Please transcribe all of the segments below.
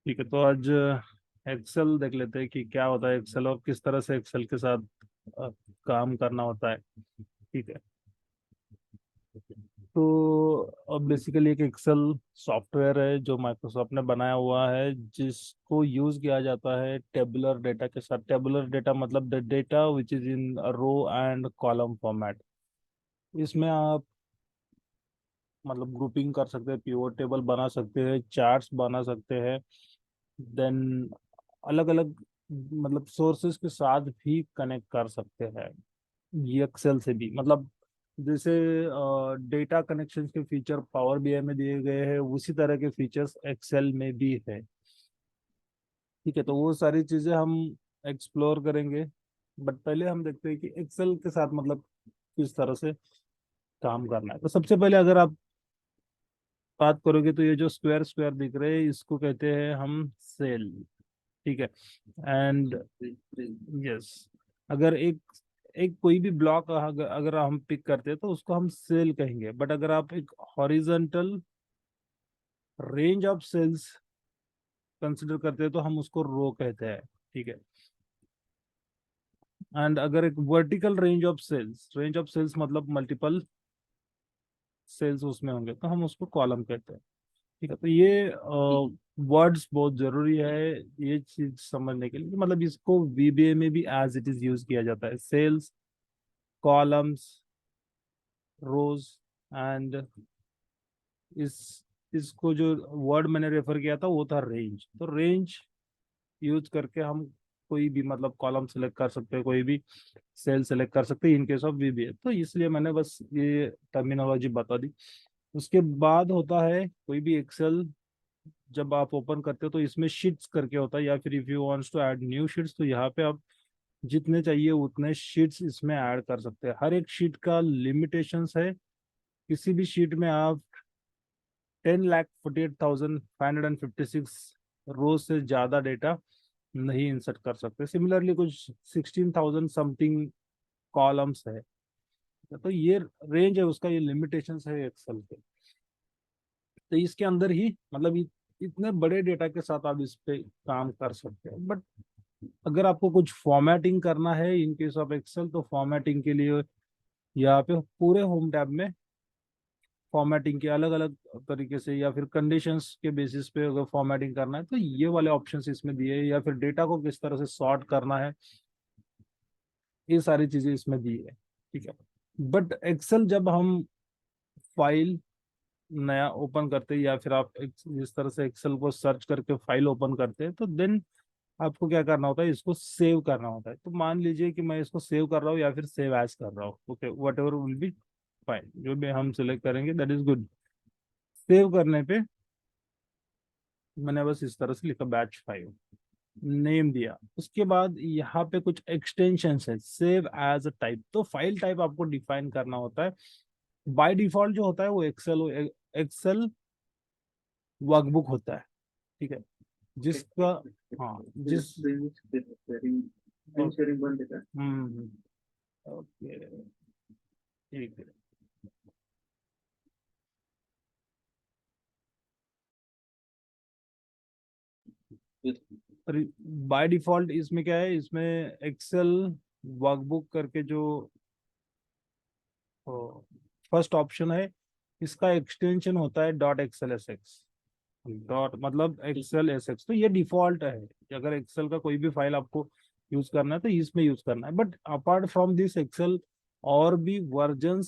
ठीक है, तो आज एक्सेल देख लेते हैं कि क्या होता है एक्सेल और किस तरह से एक्सेल के साथ अ, काम करना होता है। ठीक है, तो अब बेसिकली एक एक्सेल सॉफ्टवेयर है जो माइक्रोसॉफ्ट ने बनाया हुआ है, जिसको यूज किया जाता है टेबुलर डेटा के साथ। टेबुलर डेटा मतलब the data which is in row and column format. इसमें आप मतलब ग्रुपिंग कर सकते हैं, पिवट टेबल बना सकते हैं, चार्ट्स बना सकते हैं। देन अलग अलग मतलब सोर्सेज के साथ भी कनेक्ट कर सकते हैं ये एक्सेल से भी। मतलब जैसे डेटा कनेक्शन के फीचर पावर बीआई में दिए गए हैं, उसी तरह के फीचर्स एक्सेल में भी है। ठीक है, तो वो सारी चीजें हम एक्सप्लोर करेंगे। बट पहले हम देखते हैं कि एक्सेल के साथ मतलब किस तरह से काम करना है। तो सबसे पहले अगर आप बात करोगे तो ये जो स्क्वायर स्क्वायर दिख रहे हैं, इसको कहते हैं हम सेल। ठीक है, एंड यस, अगर एक एक कोई भी ब्लॉक अगर अगर हम पिक करते हैं तो उसको हम सेल कहेंगे। बट अगर आप एक horizontal range of cells consider करते हैं तो हम उसको रो कहते हैं। ठीक है, एंड अगर एक वर्टिकल रेंज ऑफ सेल्स मतलब मल्टीपल सेल्स उसमें होंगे तो हम उसको कॉलम कहते हैं। ठीक है, तो ये वर्ड्स बहुत जरूरी है ये चीज समझने के लिए। मतलब इसको वीबीए में भी एज इट इज यूज किया जाता है। सेल्स, कॉलम्स, रोज एंड इस इसको जो वर्ड मैंने रेफर किया था वो था रेंज। तो रेंज यूज करके हम कोई भी मतलब कॉलम सेलेक्ट कर सकते हैं, कोई भी सेल सेलेक्ट कर सकते हैं इन केस ऑफ वीबीए। तो इसलिए मैंने बस ये टर्मिनोलॉजी बता दी। उसके बाद होता है कोई भी एक्सेल जब आप ओपन करते हो तो इसमें शीट्स करके होता है, या फिर if you wants to add new sheets तो यहाँ पे आप जितने चाहिए उतने शीट्स इसमें ऐड कर सकते हैं। हर एक शीट का लिमिटेशंस है। किसी भी शीट में आप 10,48,556 रोज से ज्यादा डेटा नहीं इंसर्ट कर सकते। सिमिलरली कुछ 16,000 समथिंग कॉलम्स है। तो ये रेंज है उसका, ये लिमिटेशंस है एक्सेल के। तो इसके अंदर ही मतलब इतने बड़े डेटा के साथ आप इस पे काम कर सकते हैं। बट अगर आपको कुछ फॉर्मेटिंग करना है इन केस ऑफ एक्सेल तो फॉर्मेटिंग के लिए यहाँ पे पूरे होम टैब में फॉर्मेटिंग के अलग अलग तरीके से या फिर कंडीशंस के बेसिस पे अगर फॉर्मेटिंग करना है तो ये वाले ऑप्शंस इसमें दिए हैं, या फिर डेटा को किस तरह से सॉर्ट करना है ये सारी चीजें इसमें दी है। ठीक है, बट एक्सेल जब हम फाइल नया ओपन करते हैं या फिर आप जिस तरह से एक्सेल को सर्च करके फाइल ओपन करते हैं तो देन आपको क्या करना होता है, इसको सेव करना होता है। तो मान लीजिए कि मैं इसको सेव कर रहा हूँ या फिर सेव एज कर रहा हूँ। Okay, what ever will be fine, जो भी हम सिलेक्ट करेंगे दैट इज गुड। सेव करने पे मैंने बस इस तरह से लिखा बैच 5, नेम दिया। उसके बाद यहाँ पे कुछ एक्सटेंशंस है, सेव एज अ टाइप। तो फाइल टाइप आपको डिफाइन करना होता है। बाय डिफॉल्ट जो होता है वो एक्सेल वर्कबुक होता है। ठीक है, जिसका हाँ जिस हम्म, ओके, ठीक है। बाय डिफॉल्ट इसमें क्या है, इसमें एक्सेल वर्कबुक करके जो फर्स्ट ऑप्शन है, इसका एक्सटेंशन होता है dot XL S x. Dot मतलब एक्सेल एस एक्स। तो ये डिफॉल्ट है कि अगर एक्सेल का कोई भी फाइल आपको यूज करना है तो इसमें यूज करना है। But apart from this Excel और भी versions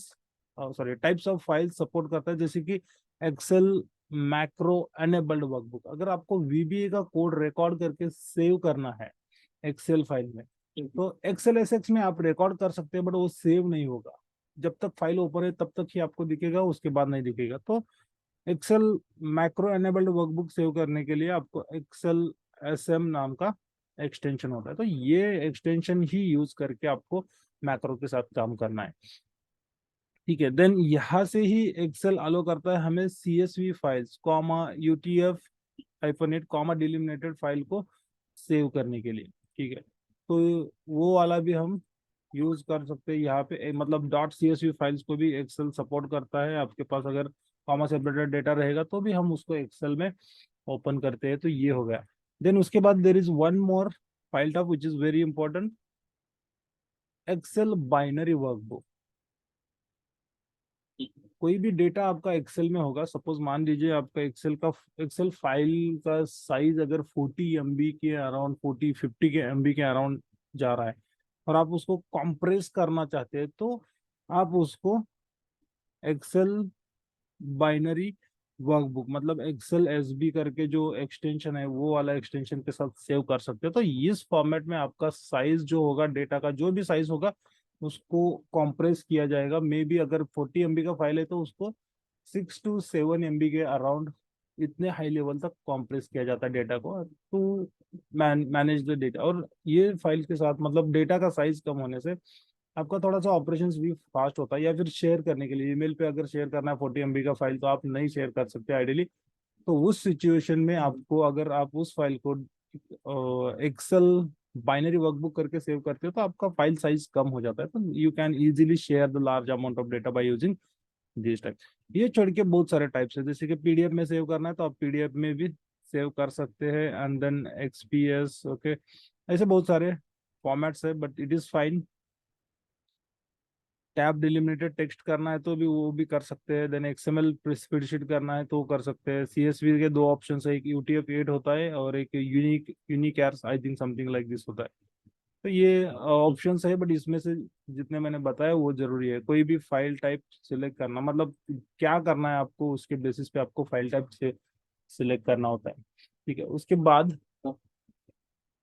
sorry types of file support करता है, जैसे कि एक्सेल मैक्रो एनेबल्ड वर्कबुक। अगर आपको वीबीए का कोड रिकॉर्ड करके सेव करना है एक्सेल फाइल में तो एक्सेल एस एक्स में आप रिकॉर्ड कर सकते हैं, बट वो सेव नहीं होगा। जब तक फाइल ओपन है तब तक ही आपको दिखेगा, उसके बाद नहीं दिखेगा। तो Excel macro enabled workbook save करने के लिए आपको एक्सेल एसएम नाम का एक्सटेंशन होता है। तो ये एक्सटेंशन ही यूज करके आपको मैक्रो के साथ काम करना है। ठीक है, देन यहाँ से ही एक्सेल अलो करता है हमें CSV files comma UTF -8 comma delimited file को सेव करने के लिए। ठीक है, तो वो वाला भी हम यूज कर सकते हैं यहाँ पे। मतलब डॉट सीएसवी फाइल्स को भी एक्सेल सपोर्ट करता है। आपके पास अगर कॉमा सेपरेटेड डेटा रहेगा तो भी हम उसको एक्सेल में ओपन करते हैं तो ये हो गया। देन उसके बाद there is one more file type which is very important, Excel binary workbook. कोई भी डेटा आपका एक्सेल में होगा, सपोज मान लीजिए आपका एक्सेल फाइल का साइज अगर 40 MB के अराउंड, 40-50 के MB के अराउंड जा रहा है, और आप उसको कंप्रेस करना चाहते हैं, तो आप उसको एक्सेल बाइनरी वर्कबुक मतलब एक्सेल एसबी करके जो एक्सटेंशन है वो वाला एक्सटेंशन के साथ सेव कर सकते हैं। तो इस फॉर्मेट में आपका साइज जो होगा, डेटा का जो भी साइज होगा उसको कॉम्प्रेस किया जाएगा। मे बी अगर 40 MB का फाइल है तो उसको 6 to 7 MB के अराउंड इतने हाई लेवल तक कॉम्प्रेस किया जाता है डेटा को, टू मैनेज द डेटा। और ये फाइल के साथ मतलब डेटा का साइज कम होने से आपका थोड़ा सा ऑपरेशंस भी फास्ट होता है। या फिर शेयर करने के लिए ईमेल पे अगर शेयर करना है 40 MB का फाइल, तो आप नहीं शेयर कर सकते आइडियली। तो उस सिचुएशन में आपको, अगर आप उस फाइल को एक्सेल बाइनरी वर्कबुक करके सेव करते हो तो आपका फाइल साइज कम हो जाता है। तो you can easily share the large amount of data bye using this type. ये छोड़ के बहुत सारे टाइप्स है, जैसे कि पीडीएफ में सेव करना है तो आप पीडीएफ में भी सेव कर सकते हैं, एंड देन एक्सपीएस, ओके, ऐसे बहुत सारे फॉर्मेट्स है, but it is fine. Tab delimited text करना है तो भी वो भी कर सकते हैं। देन एक्सएमएल स्प्रेडशीट करना है तो वो कर सकते हैं। सीएसवी के दो ऑप्शन है, एक यूटीएफ 8 होता है और एक यूनिक एर्स I think something like this होता है। तो ये ऑप्शंस है, बट इसमें से जितने मैंने बताया वो जरूरी है। कोई भी फाइल टाइप सिलेक्ट करना, मतलब क्या करना है आपको, उसके बेसिस पे आपको फाइल टाइप से सिलेक्ट करना होता है। ठीक है, उसके बाद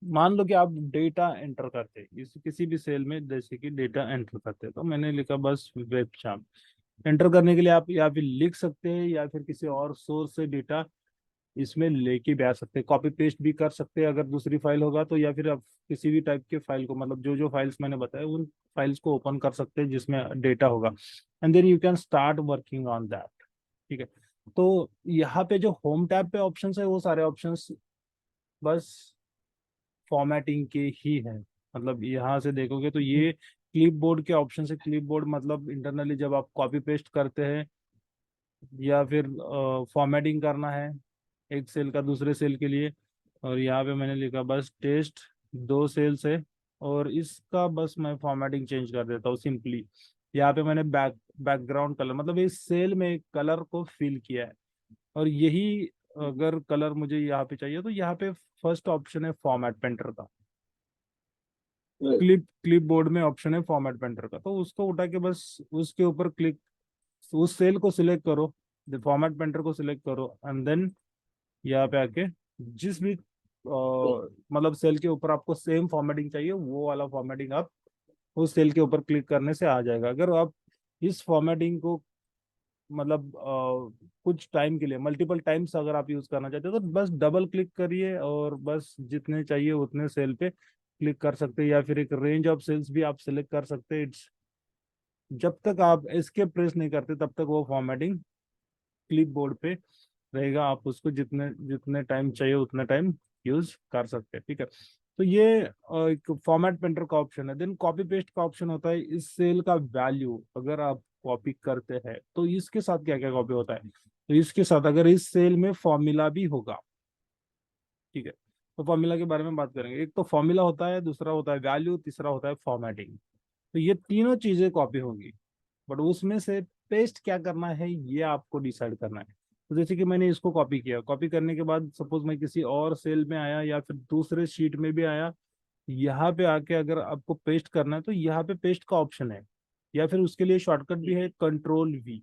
मान लो कि आप डेटा एंटर करते हैं इस किसी भी सेल में, जैसे कि डेटा एंटर करते हैं, तो मैंने लिखा बस वेब चार्ट। एंटर करने के लिए आप या फिर लिख सकते हैं या फिर किसी और सोर्स से डेटा इसमें लेके भी आ सकते हैं, कॉपी पेस्ट भी कर सकते हैं अगर दूसरी फाइल होगा तो, या फिर आप किसी भी टाइप के फाइल को, मतलब जो जो फाइल्स मैंने बताया उन फाइल्स को ओपन कर सकते हैं जिसमें डेटा होगा, and then you can start working on that. ठीक है, तो यहाँ पे जो होम टैब पे ऑप्शंस है वो सारे ऑप्शंस बस फॉर्मेटिंग के ही है। मतलब यहाँ से देखोगे तो ये क्लिपबोर्ड के ऑप्शन है। क्लिपबोर्ड मतलब इंटरनली जब आप कॉपी पेस्ट करते हैं या फिर फॉर्मेटिंग करना है एक सेल का दूसरे सेल के लिए। और यहाँ पे मैंने लिखा बस टेस्ट, 2 सेल्स है, और इसका बस मैं फॉर्मेटिंग चेंज कर देता हूँ सिंपली। यहाँ पे मैंने बैकग्राउंड कलर, मतलब इस सेल में कलर को फिल किया है। और यही अगर कलर मुझे यहाँ पे चाहिए तो यहाँ पे फर्स्ट ऑप्शन है फॉर्मेट पेंटर का। क्लिप बोर्ड में ऑप्शन है फॉर्मेट पेंटर का, तो उसको उठा के बस उसके ऊपर क्लिक, उस सेल को सिलेक्ट करो, फॉर्मेट पेंटर को सिलेक्ट करो, एंड देन यहाँ पे आके जिस भी मतलब सेल के ऊपर आपको सेम फॉर्मेटिंग चाहिए वो वाला फॉर्मेटिंग आप उस सेल के ऊपर क्लिक करने से आ जाएगा। अगर आप इस फॉर्मेटिंग को मतलब कुछ टाइम के लिए मल्टीपल टाइम्स अगर आप यूज करना चाहते हो तो बस डबल क्लिक करिए और बस जितने चाहिए उतने सेल पे क्लिक कर सकते हैं, या फिर एक रेंज ऑफ सेल्स भी आप सिलेक्ट कर सकते हैं। इट्स जब तक आप एस्केप प्रेस नहीं करते तब तक वो फॉर्मेटिंग क्लिप बोर्ड पे रहेगा। आप उसको जितने जितने टाइम चाहिए उतने टाइम यूज कर सकते हैं। ठीक है, तो ये एक फॉर्मेट पेंटर का ऑप्शन है। देन कॉपी पेस्ट का ऑप्शन होता है। इस सेल का वैल्यू अगर आप कॉपी करते हैं तो इसके साथ क्या क्या कॉपी होता है, तो इसके साथ अगर इस सेल में फॉर्मूला भी होगा, ठीक है, तो फॉर्मूला के बारे में बात करेंगे। एक तो फॉर्मूला होता है, दूसरा होता है वैल्यू, तीसरा होता है फॉर्मेटिंग। तो ये तीनों चीजें कॉपी होंगी, बट उसमें से पेस्ट क्या करना है ये आपको डिसाइड करना है। तो जैसे कि मैंने इसको कॉपी किया, कॉपी करने के बाद सपोज मैं किसी और सेल में आया या फिर दूसरे शीट में भी आया, यहाँ पे आके अगर आपको पेस्ट करना है तो यहाँ पे पेस्ट का ऑप्शन है, या फिर उसके लिए शॉर्टकट भी है Ctrl+V।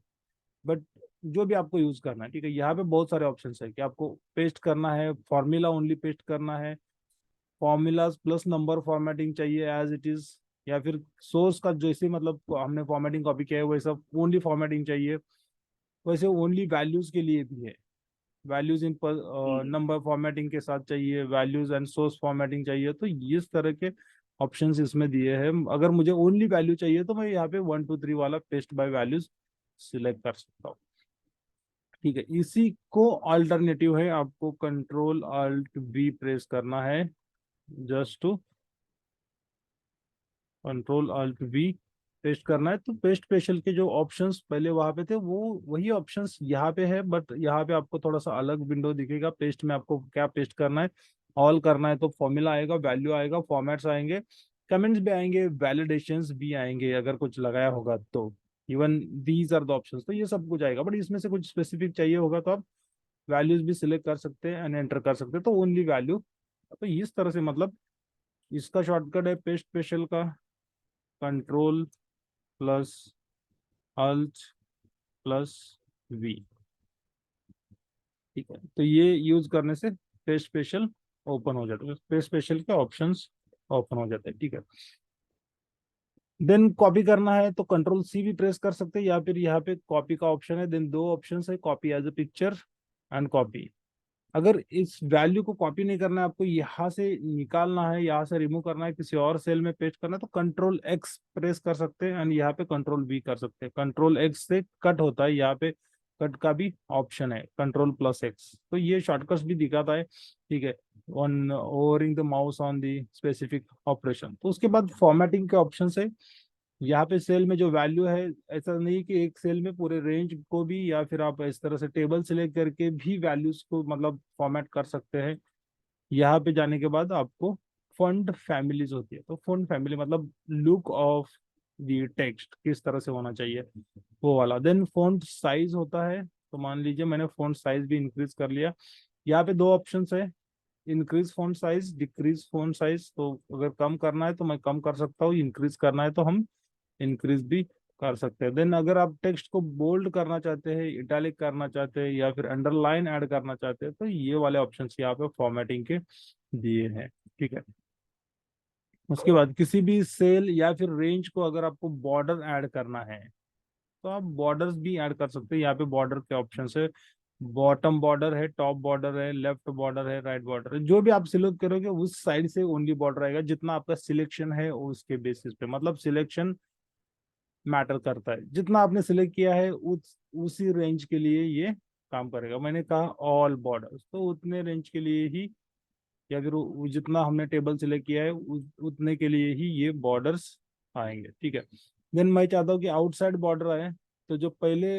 बट जो भी आपको यूज करना है, ठीक है, यहाँ पे बहुत सारे ऑप्शन है कि आपको पेस्ट करना है, फॉर्मूला ओनली पेस्ट करना है, फॉर्मूलाज प्लस नंबर फॉर्मेटिंग चाहिए एज इट इज, या फिर सोर्स का जैसे मतलब हमने फॉर्मेटिंग कॉपी किया है वैसा ओनली फॉर्मेटिंग चाहिए। वैसे ओनली वैल्यूज के लिए भी है, वैल्यूज इन नंबर फॉर्मेटिंग के साथ चाहिए, वैल्यूज एंड सोर्स फॉर्मेटिंग चाहिए। तो इस तरह के ऑप्शंस इसमें दिए हैं। अगर मुझे ओनली वैल्यू चाहिए तो मैं यहाँ पे 1 2 3 वाला पेस्ट बाय वैल्यूज सिलेक्ट कर सकता हूँ। ठीक है, इसी को अल्टरनेटिव है, आपको Ctrl+Alt+V प्रेस करना है, जस्ट टू Ctrl+Alt+V पेस्ट करना है, तो पेस्ट स्पेशल के जो ऑप्शंस पहले वहां पे थे वो वही ऑप्शंस यहाँ पे है, बट यहाँ पे आपको थोड़ा सा अलग विंडो दिखेगा। पेस्ट में आपको क्या पेस्ट करना है, ऑल करना है तो फॉर्मूला आएगा, वैल्यू आएगा, फॉर्मेट्स आएंगे, कमेंट्स भी आएंगे, वैलिडेशंस भी आएंगे अगर कुछ लगाया होगा तो। Even these are the options, तो ये सब कुछ आएगा, बट इसमें से कुछ स्पेसिफिक चाहिए होगा तो आप वैल्यूज भी सिलेक्ट कर सकते हैं एंड एंटर कर सकते हैं, तो ओनली वैल्यू। तो इस तरह से मतलब इसका शॉर्टकट है पेस्ट स्पेशल का, control plus alt plus V. ठीक है, तो ये यूज करने से पेस्ट स्पेशल ओपन हो जाता है, पेस्ट स्पेशल के ऑप्शंस ओपन हो जाते हैं। ठीक है, देन कॉपी करना है तो कंट्रोल सी भी प्रेस कर सकते हैं, या फिर यहाँ पे कॉपी का ऑप्शन है, देन दो ऑप्शन है, copy as a picture and copy. अगर इस वैल्यू को कॉपी नहीं करना है आपको, यहाँ से निकालना है, यहाँ से रिमूव करना है, किसी और सेल में पेस्ट करना है, तो कंट्रोल एक्स प्रेस कर सकते हैं एंड यहाँ पे कंट्रोल वी कर सकते हैं। कंट्रोल एक्स से कट होता है, यहाँ पे कट का भी ऑप्शन है, कंट्रोल प्लस एक्स, तो ये शॉर्टकट्स भी दिखाता है। ठीक है, on ovarian the mouse on the specific operation. तो उसके बाद फॉर्मेटिंग के ऑप्शन है, यहाँ पे सेल में जो वैल्यू है, ऐसा नहीं कि एक सेल में पूरे रेंज को भी, या फिर आप इस तरह से टेबल सिलेक्ट करके भी वैल्यूज को मतलब फॉर्मेट कर सकते हैं। यहाँ पे जाने के बाद आपको फॉन्ट फैमिलीज होती है, तो फॉन्ट फैमिली मतलब लुक ऑफ द टेक्स्ट किस तरह से होना चाहिए वो वाला। देन फॉन्ट साइज होता है, तो मान लीजिए मैंने फॉन्ट साइज भी इंक्रीज कर लिया। यहाँ पे दो ऑप्शन है, increase font size, decrease font size. तो अगर कम करना है तो मैं कम कर सकता हूँ, इंक्रीज करना है तो हम इंक्रीज भी कर सकते हैं। देन अगर आप टेक्स्ट को बोल्ड करना चाहते हैं, इटैलिक करना चाहते हैं, या फिर अंडरलाइन ऐड करना चाहते हैं, तो ये वाले ऑप्शंस यहाँ पे फॉर्मेटिंग के दिए हैं। ठीक है, उसके बाद किसी भी सेल या फिर रेंज को अगर आपको बॉर्डर ऐड करना है तो आप बॉर्डर्स भी ऐड कर सकते हैं। यहाँ पे बॉर्डर के ऑप्शन है, बॉटम बॉर्डर है, टॉप बॉर्डर है, लेफ्ट बॉर्डर है, राइट बॉर्डर है। जो भी आप सिलेक्ट करोगे उस साइड से ओनली बॉर्डर आएगा, जितना आपका सिलेक्शन है उसके बेसिस पे, मतलब सिलेक्शन मैटर करता है, जितना आपने सिलेक्ट किया है उसी रेंज के लिए ये काम करेगा। मैंने कहा ऑल बॉर्डर्स, तो उतने रेंज के लिए ही, या फिर जितना हमने टेबल सिलेक्ट किया है उतने के लिए ही ये बॉर्डर्स आएंगे। ठीक है, देन मैं चाहता हूँ कि आउटसाइड बॉर्डर आए, तो जो पहले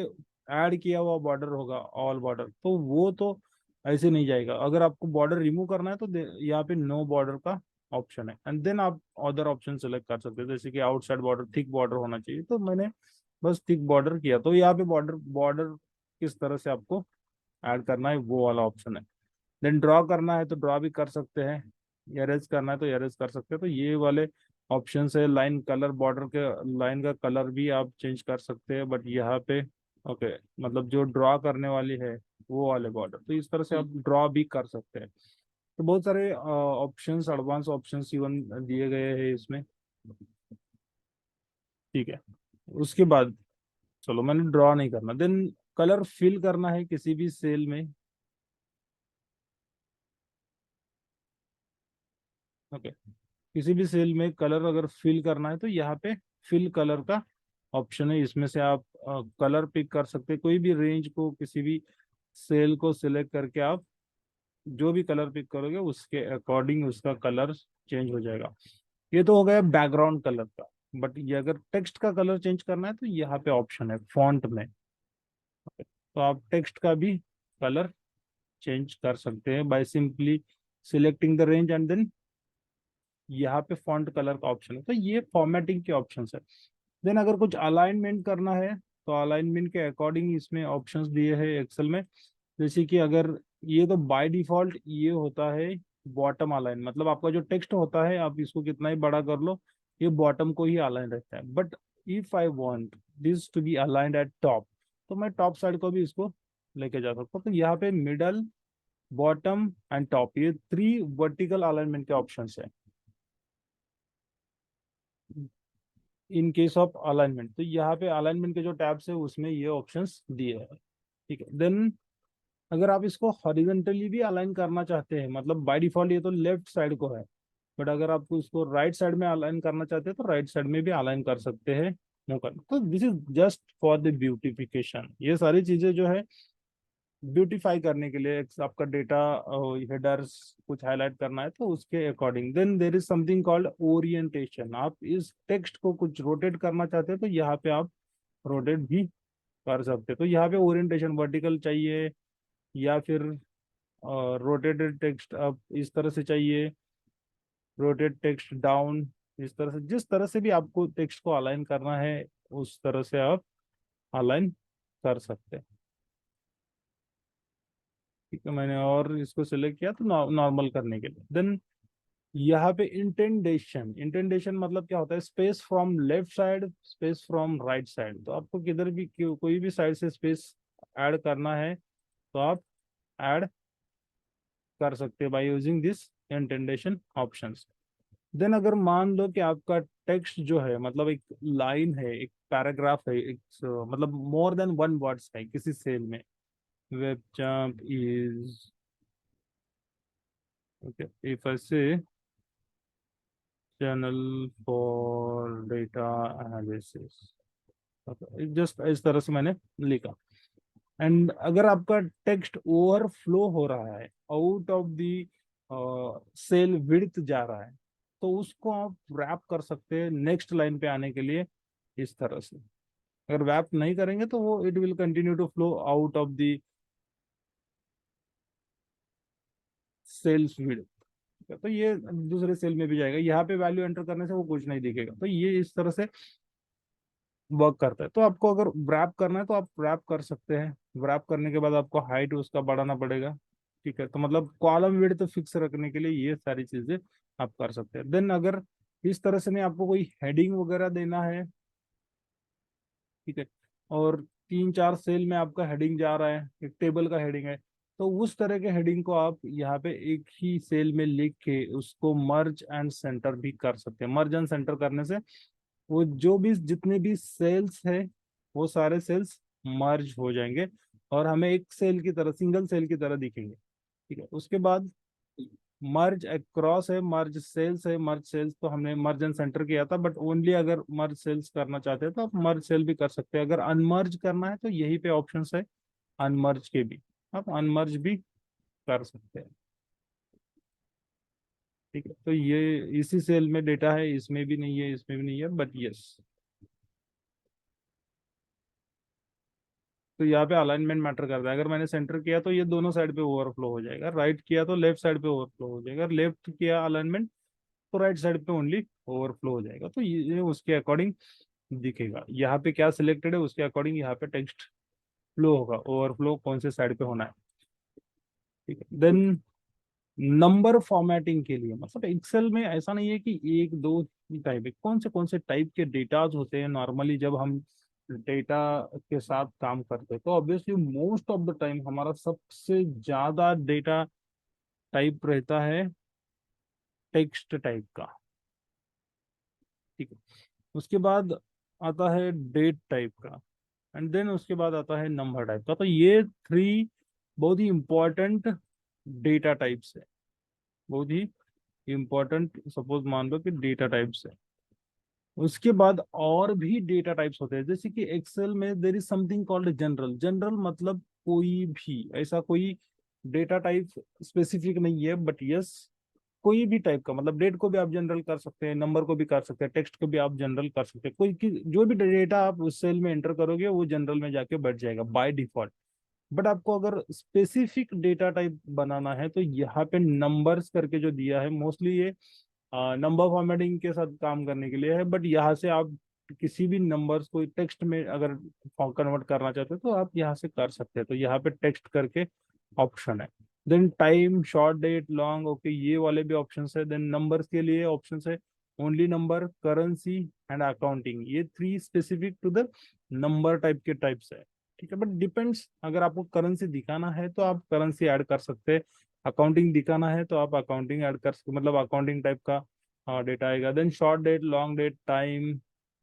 ऐड किया हुआ बॉर्डर होगा ऑल बॉर्डर, तो वो तो ऐसे नहीं जाएगा। अगर आपको बॉर्डर रिमूव करना है तो यहाँ पे नो बॉर्डर का ऑप्शन है, एंड देन आप अदर ऑप्शन सेलेक्ट कर सकते हैं, जैसे कि आउटसाइड बॉर्डर थिक बॉर्डर होना चाहिए, तो मैंने बस थिक बॉर्डर किया। तो यहाँ पे बॉर्डर बॉर्डर किस तरह से आपको ऐड करना है वो वाला ऑप्शन है। देन ड्रॉ करना है तो ड्रॉ भी कर सकते हैं, एरेज करना है तो एरेज कर सकते हैं, तो ये वाले ऑप्शन है। लाइन कलर, बॉर्डर के लाइन का कलर भी आप चेंज कर सकते हैं, बट यहाँ पे ओके मतलब जो ड्रॉ करने वाली है वो वाले बॉर्डर, तो इस तरह से आप ड्रॉ भी कर सकते हैं। तो बहुत सारे ऑप्शंस, एडवांस ऑप्शंस इवन दिए गए हैं इसमें। ठीक है, उसके बाद चलो मैंने ड्रॉ नहीं करना, देन कलर फिल करना है किसी भी सेल में। ओके, किसी भी सेल में कलर अगर फिल करना है तो यहाँ पे फिल कलर का ऑप्शन है, इसमें से आप कलर पिक कर सकते हैं, कोई भी रेंज को, किसी भी सेल को सिलेक्ट करके आप जो भी कलर पिक करोगे उसके अकॉर्डिंग उसका कलर चेंज हो जाएगा। ये तो हो गया बैकग्राउंड कलर का, बट ये अगर टेक्स्ट का कलर चेंज करना है तो यहाँ पे ऑप्शन है फॉन्ट में। तो आप टेक्स्ट का भी कलर चेंज कर सकते हैं by simply selecting the range and then यहाँ पे फॉन्ट कलर का ऑप्शन है। तो ये फॉर्मेटिंग के ऑप्शन है। देन अगर कुछ अलाइनमेंट करना है तो अलाइनमेंट के अकॉर्डिंग इसमें ऑप्शंस दिए हैं एक्सेल में। जैसे कि अगर ये तो बाय डिफॉल्ट ये होता है बॉटम अलाइन, मतलब आपका जो टेक्स्ट होता है आप इसको कितना ही बड़ा कर लो ये बॉटम को ही अलाइन रहता है। But if I want this to be aligned at top, तो मैं टॉप साइड को भी इसको लेके जा सकता हूँ। तो यहाँ पे मिडल, बॉटम एंड टॉप, ये 3 वर्टिकल अलाइनमेंट के ऑप्शन है इन केस ऑफ अलाइनमेंट। तो यहाँ पे अलाइनमेंट के जो टैब्स है उसमें ये ऑप्शंस दिए हैं। ठीक है, देन अगर आप इसको हॉरिजॉन्टली भी अलाइन करना चाहते हैं, मतलब बाय डिफॉल्ट ये तो लेफ्ट साइड को है, बट अगर आपको इसको राइट साइड में अलाइन करना चाहते हैं तो राइट साइड में भी अलाइन कर सकते हैं। नो कर, तो this is just for the beautification. ये सारी चीजें जो है ब्यूटीफाई करने के लिए आपका डेटा हेडर्स कुछ हाईलाइट करना है तो उसके according. Then there is something called orientation. आप इस टेक्स्ट को कुछ रोटेट करना चाहते हैं तो यहाँ पे आप रोटेट भी कर सकते हैं। तो यहाँ पे ओरिएंटेशन वर्टिकल चाहिए या फिर रोटेटेड टेक्स्ट आप इस तरह से चाहिए, रोटेट टेक्स्ट डाउन, इस तरह से जिस तरह से भी आपको टेक्स्ट को अलाइन करना है उस तरह से आप अलाइन कर सकते हैं। ठीक है, मैंने और इसको सिलेक्ट किया तो नॉर्मल करने के लिए। देन यहाँ पे इंटेंडेशन, इंटेंडेशन मतलब क्या होता है, space from left side, space from right side. तो आपको किधर भी कोई भी साइड से स्पेस ऐड करना है तो आप ऐड कर सकते हैं by using this indentation options. Then अगर मान लो कि आपका टेक्स्ट जो है मतलब एक लाइन है, एक पैराग्राफ है, एक मतलब मोर देन वन वर्ड्स है किसी सेल में, web jump is okay if I say channel for data analysis, just इस तरह से मैंने लिखा। एंड अगर आपका टेक्स्ट ओवरफ्लो हो रहा है, out of the cell width जा रहा है, तो उसको आप रैप कर सकते हैं नेक्स्ट लाइन पे आने के लिए इस तरह से। अगर रैप नहीं करेंगे तो वो it will continue to flow out of the cells width. तो ये दूसरे सेल में भी जाएगा, यहाँ पे वैल्यू एंटर करने से वो कुछ नहीं दिखेगा। तो ये इस तरह से वर्क करता है। तो आपको अगर व्रैप करना है तो आप व्रैप कर सकते हैं। व्रैप करने के बाद आपको हाइट उसका बढ़ाना पड़ेगा। ठीक है, तो मतलब कॉलम विड्थ फिक्स रखने के लिए ये सारी चीजें आप कर सकते हैं। देन अगर इस तरह से नहीं आपको कोई हेडिंग वगैरह देना है, ठीक है, और तीन चार सेल में आपका हेडिंग जा रहा है, एक टेबल का हेडिंग है, तो उस तरह के हेडिंग को आप यहाँ पे एक ही सेल में लिख के उसको मर्ज एंड सेंटर भी कर सकते हैं। मर्ज एंड सेंटर करने से वो जो भी जितने भी सेल्स है वो सारे सेल्स मर्ज हो जाएंगे और हमें एक सेल की तरह, सिंगल सेल की तरह दिखेंगे। ठीक है, उसके बाद मर्ज अक्रॉस है, मर्ज सेल्स है। मर्ज सेल्स तो हमने मर्ज एंड सेंटर किया था, बट ओनली अगर मर्ज सेल्स करना चाहते हैं तो आप मर्ज सेल भी कर सकते हैं। अगर अनमर्ज करना है तो यही पे ऑप्शन है अनमर्ज के भी, आप अनमर्ज भी कर सकते हैं। ठीक है, तो ये इसी सेल में डेटा है, इसमें भी नहीं है, इसमें भी नहीं है, बट यस। तो यहाँ पे अलाइनमेंट मैटर करता है। अगर मैंने सेंटर किया तो ये दोनों साइड पे ओवरफ्लो हो जाएगा, राइट किया तो लेफ्ट साइड पे ओवरफ्लो हो जाएगा, लेफ्ट किया अलाइनमेंट तो राइट साइड पे ओनली ओवरफ्लो हो जाएगा। तो ये उसके अकॉर्डिंग दिखेगा, यहाँ पे क्या सिलेक्टेड है उसके अकॉर्डिंग यहाँ पे टेक्स्ट फ्लो होगा, ओवरफ्लो कौन से साइड पे होना है। ठीक है, देन नंबर फॉर्मेटिंग के लिए मतलब एक्सेल में ऐसा नहीं है कि एक दो ही टाइप है, कौन से टाइप के डेटाज होते हैं नॉर्मली जब हम डेटा के साथ काम करते हैं। तो obviously most of the time हमारा सबसे ज्यादा डेटा टाइप रहता है टेक्स्ट टाइप का। ठीक है, उसके बाद आता है डेट टाइप का, एंड देन उसके बाद आता है नंबर टाइप का। तो ये थ्री बहुत ही इंपॉर्टेंट डेटा टाइप्स है, बहुत ही इंपॉर्टेंट सपोज मान लो कि डेटा टाइप्स है। उसके बाद और भी डेटा टाइप्स होते हैं, जैसे कि एक्सेल में देर is something called general. General मतलब कोई भी ऐसा कोई डेटा टाइप स्पेसिफिक नहीं है, बट यस कोई भी टाइप का, मतलब डेट को भी आप जनरल कर सकते हैं, नंबर को भी कर सकते हैं, टेक्स्ट को भी आप जनरल कर सकते हैं। जो भी डेटा आप उस सेल में एंटर करोगे वो जनरल में जाके बैठ जाएगा बाय डिफॉल्ट। बट आपको अगर स्पेसिफिक डेटा टाइप बनाना है तो यहाँ पे नंबर्स करके जो दिया है, मोस्टली ये नंबर फॉर्मेटिंग के साथ काम करने के लिए है। बट यहाँ से आप किसी भी नंबर्स को टेक्स्ट में अगर कन्वर्ट करना चाहते हो तो आप यहाँ से कर सकते हैं। तो यहाँ पे टेक्स्ट करके ऑप्शन है। Then time, short, date, long, okay ये वाले भी ऑप्शन है। देन नंबर्स के लिए ऑप्शन है only number, currency and accounting. ये three specific to the number type के टाइप्स है। ठीक है, बट डिपेंड्स, अगर आपको करेंसी दिखाना है तो आप करेंसी ऐड कर सकते हैं, अकाउंटिंग दिखाना है तो आप अकाउंटिंग ऐड कर सकते, मतलब अकाउंटिंग टाइप का डेटा आएगा। Then short date, long date, time,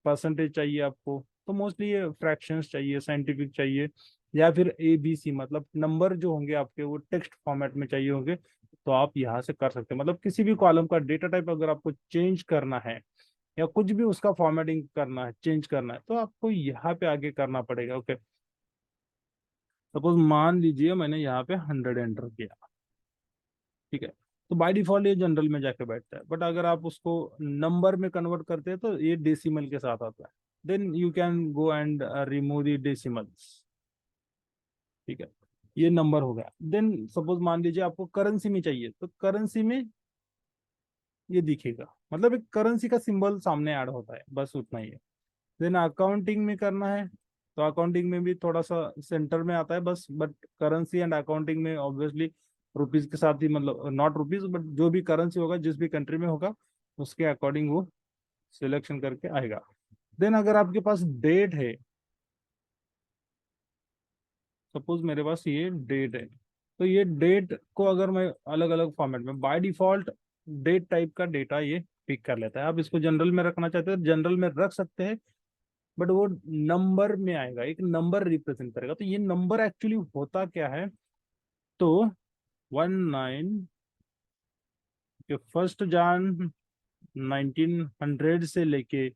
percentage चाहिए आपको तो मोस्टली ये फ्रैक्शंस चाहिए, साइंटिफिक चाहिए, या फिर ABC मतलब नंबर जो होंगे आपके वो टेक्स्ट फॉर्मेट में चाहिए होंगे, तो आप यहाँ से कर सकते हैं। मतलब किसी भी कॉलम का डेटा टाइप अगर आपको चेंज करना है या कुछ भी उसका फॉर्मेटिंग करना है, चेंज करना है, तो आपको यहाँ पे आगे करना पड़ेगा। ओके, सपोज मान लीजिए मैंने यहाँ पे 100 एंटर किया, ठीक है, तो बाय डिफॉल्ट ये जनरल में जाके बैठता है। बट अगर आप उसको नंबर में कन्वर्ट करते हैं तो ये डेसिमल के साथ आता है। Then you can go and remove the decimals, ठीक है, ये नंबर हो गया। देन सपोज मान लीजिए आपको करेंसी में चाहिए, तो करेंसी में ये दिखेगा, मतलब एक करेंसी का सिंबल सामने ऐड होता है, बस उतना ही है। देन अकाउंटिंग में करना है, तो अकाउंटिंग में भी थोड़ा सा सेंटर में आता है बस, बट करेंसी एंड अकाउंटिंग में ऑब्वियसली रुपीज के साथ ही, मतलब नॉट रुपीज बट जो भी करेंसी होगा जिस भी कंट्री में होगा उसके अकॉर्डिंग वो सिलेक्शन करके आएगा। देन अगर आपके पास डेट है, सपोज मेरे पास ये डेट है, तो ये डेट को अगर मैं अलग अलग फॉर्मेट में, बाय डिफॉल्ट डेट टाइप का डेटा ये पिक कर लेता है। आप इसको जनरल में रखना चाहते हैं जनरल में रख सकते हैं, बट वो नंबर में आएगा, एक नंबर रिप्रेजेंट करेगा। तो ये नंबर एक्चुअली होता क्या है, तो 19 के 1 जान 1900 से लेके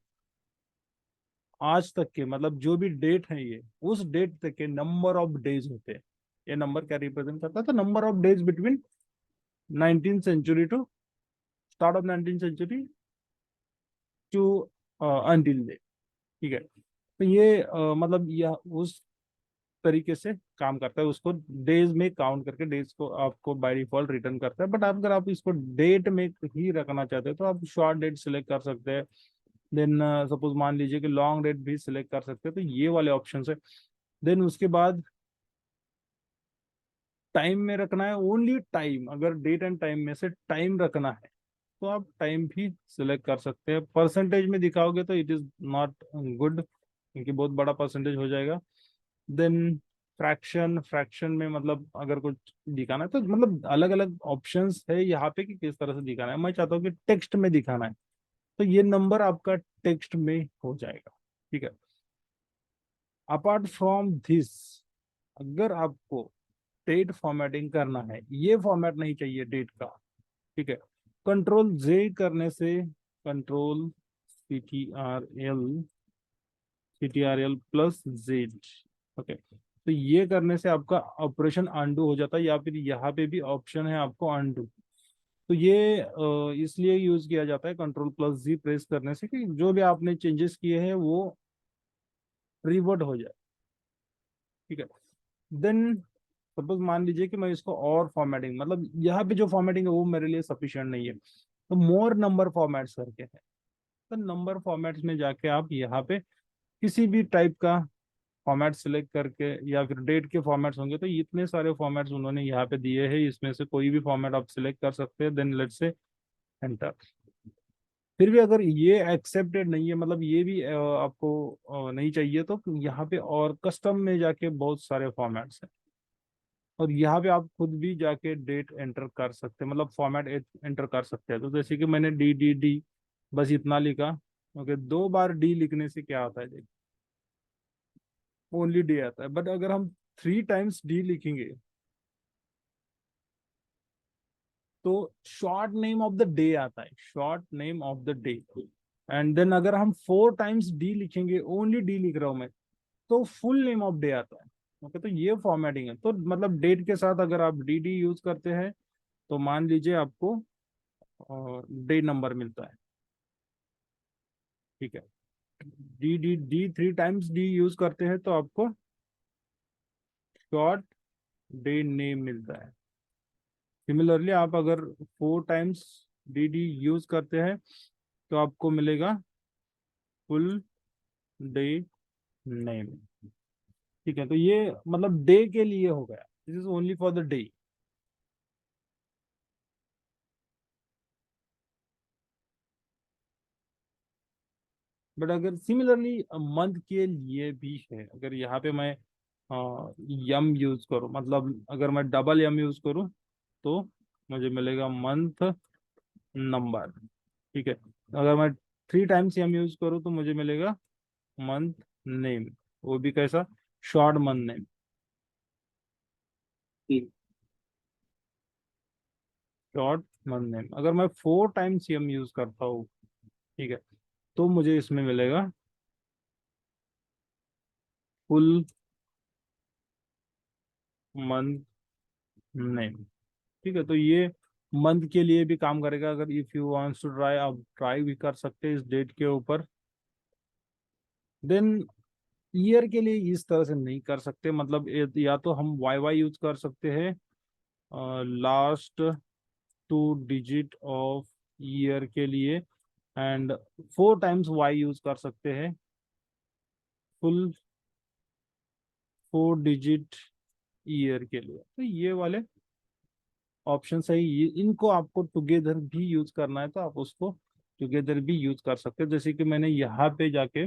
आज तक के, मतलब जो भी डेट है ये उस डेट तक के नंबर ऑफ डेज होते हैं। ये नंबर क्या रिप्रेजेंट करता है, तो number of days between 19th century to start of 19th century to until day, ठीक है। तो ये मतलब यह उस तरीके से काम करता है, उसको डेज में काउंट करके डेज को आपको बाय डिफॉल्ट रिटर्न करता है। बट अगर आप इसको डेट में ही रखना चाहते हैं तो आप शॉर्ट डेट सिलेक्ट कर सकते हैं। देन सपोज मान लीजिए कि लॉन्ग डेट भी सिलेक्ट कर सकते हैं, तो ये वाले ऑप्शन है। देन उसके बाद टाइम में रखना है, ओनली टाइम, अगर डेट एंड टाइम में से टाइम रखना है तो आप टाइम भी सिलेक्ट कर सकते हैं। परसेंटेज में दिखाओगे तो इट इज नॉट गुड, क्योंकि बहुत बड़ा परसेंटेज हो जाएगा। देन फ्रैक्शन, फ्रैक्शन में मतलब अगर कुछ दिखाना है तो मतलब अलग अलग ऑप्शंस है यहाँ पे कि किस तरह से दिखाना है। मैं चाहता हूँ कि टेक्स्ट में दिखाना है, तो ये नंबर आपका टेक्स्ट में हो जाएगा, ठीक है। अपार्ट फ्रॉम दिस, अगर आपको डेट फॉर्मेटिंग करना है, ये फॉर्मेट नहीं चाहिए डेट का, ठीक है, कंट्रोल जे करने से, control CTRL plus Z, okay, तो ये करने से आपका ऑपरेशन अंडू हो जाता है, या फिर यहाँ पे भी ऑप्शन है आपको अंडू। तो ये इसलिए यूज किया जाता है कंट्रोल प्लस जी प्रेस करने से, कि जो भी आपने चेंजेस किए हैं वो रिवर्ट हो जाए, ठीक है। देन सपोज मान लीजिए कि मैं इसको और फॉर्मेटिंग, मतलब यहाँ पे जो फॉर्मेटिंग है वो मेरे लिए सफिशिएंट नहीं है, तो मोर नंबर फॉर्मेट्स करके है। तो नंबर फॉर्मेट्स में जाके आप यहाँ पे किसी भी टाइप का फॉर्मेट सिलेक्ट करके, या फिर डेट के फॉर्मेट्स होंगे तो इतने सारे फॉर्मेट्स उन्होंने यहाँ पे दिए हैं, इसमें से कोई भी फॉर्मेट आप सिलेक्ट कर सकते हैं। Then let's say enter. फिर भी अगर ये एक्सेप्टेड नहीं है, मतलब ये भी आपको नहीं चाहिए, तो यहाँ पे और कस्टम में जाके बहुत सारे फॉर्मेट्स हैं, और यहाँ पे आप खुद भी जाके डेट एंटर कर सकते हैं, मतलब फॉर्मेट एंटर कर सकते हैं। तो जैसे कि मैंने डी बस इतना लिखा, ओके, 2 बार डी लिखने से क्या आता है, देखिए ओनली डी आता है। बट अगर हम 3 टाइम्स डी लिखेंगे तो short name of the day आता है, short name of the day. And then अगर हम 4 टाइम्स डी लिखेंगे, ओनली डी लिख रहा हूं मैं, तो फुल नेम ऑफ डे आता है। ओके, तो ये फॉर्मेटिंग है। तो मतलब डेट के साथ अगर आप डी यूज करते हैं तो मान लीजिए आपको डे नंबर मिलता है, ठीक है। डी 3 टाइम्स डी यूज करते हैं तो आपको शॉर्ट डे नेम मिलता है। सिमिलरली आप अगर 4 टाइम्स डी यूज करते हैं तो आपको मिलेगा फुल डे नेम, ठीक है। तो ये मतलब डे के लिए हो गया, this is only for the day. But अगर सिमिलरली मंथ के लिए भी है, अगर यहाँ पे मैं यम यूज करूँ, मतलब अगर मैं डबल यम यूज करूँ तो मुझे मिलेगा मंथ नंबर, ठीक है। अगर मैं 3 टाइम्स यम यूज करूँ तो मुझे मिलेगा मंथ नेम, वो भी कैसा, short month name, short month name. अगर मैं 4 टाइम्स यम यूज करता हूँ, ठीक है, तो मुझे इसमें मिलेगा फुल मंथ नेम। ठीक है, तो ये मंथ के लिए भी काम करेगा। अगर if you wants to try, आप ट्राई भी कर सकते हैं इस डेट के ऊपर। देन ईयर के लिए इस तरह से नहीं कर सकते, मतलब या तो हम वाई वाई यूज कर सकते हैं, लास्ट 2 डिजिट ऑफ ईयर के लिए, एंड 4 टाइम्स वाई यूज कर सकते हैं, फुल 4 डिजिट ईयर के लिए। तो ये वाले ऑप्शन है, ये इनको आपको टुगेदर भी यूज करना है तो आप उसको टुगेदर भी यूज कर सकते हैं। जैसे कि मैंने यहाँ पे जाके,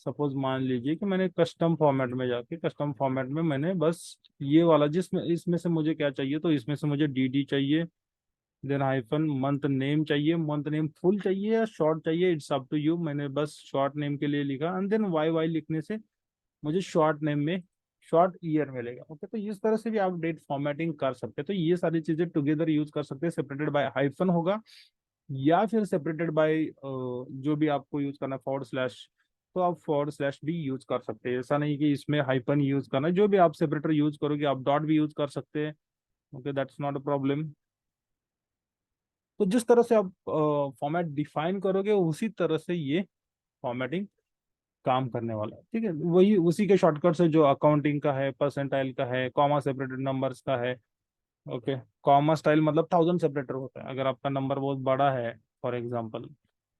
सपोज मान लीजिए कि मैंने कस्टम फॉर्मेट में जाके, कस्टम फॉर्मेट में मैंने बस ये वाला, जिसमें इसमें से मुझे क्या चाहिए, तो इसमें से मुझे डी डी चाहिए, देन हाइफन मंथ नेम चाहिए। मंथ नेम फुल चाहिए या शॉर्ट चाहिए, इट्स अप टू यू। मैंने बस शॉर्ट नेम के लिए लिखा, एंड देन वाई वाई लिखने से मुझे शॉर्ट नेम में शॉर्ट ईयर मिलेगा। ओके, तो इस तरह से भी आप डेट फॉर्मेटिंग कर सकते हैं। तो ये सारी चीजें टुगेदर यूज कर सकते हैं, सेपरेटेड बाय हाइफन होगा, या फिर सेपरेटेड बाय जो भी आपको यूज करना है, फॉरवर्ड स्लैश, तो आप फॉरवर्ड स्लैश भी यूज कर सकते हैं। ऐसा नहीं कि इसमें हाइफन यूज करना है, जो भी आप सेपरेटर यूज करोगे, आप डॉट भी यूज कर सकते हैं। Okay, that's not a problem. तो जिस तरह से आप फॉर्मेट डिफाइन करोगे, उसी तरह से ये फॉर्मेटिंग काम करने वाला है। ठीक है, वही उसी के शॉर्टकट से, जो अकाउंटिंग का है, परसेंटाइल का है, कॉमा सेपरेटेड नंबर्स का है। ओके, कॉमा स्टाइल मतलब 1000 सेपरेटर होता है। अगर आपका नंबर बहुत बड़ा है फॉर एग्जांपल,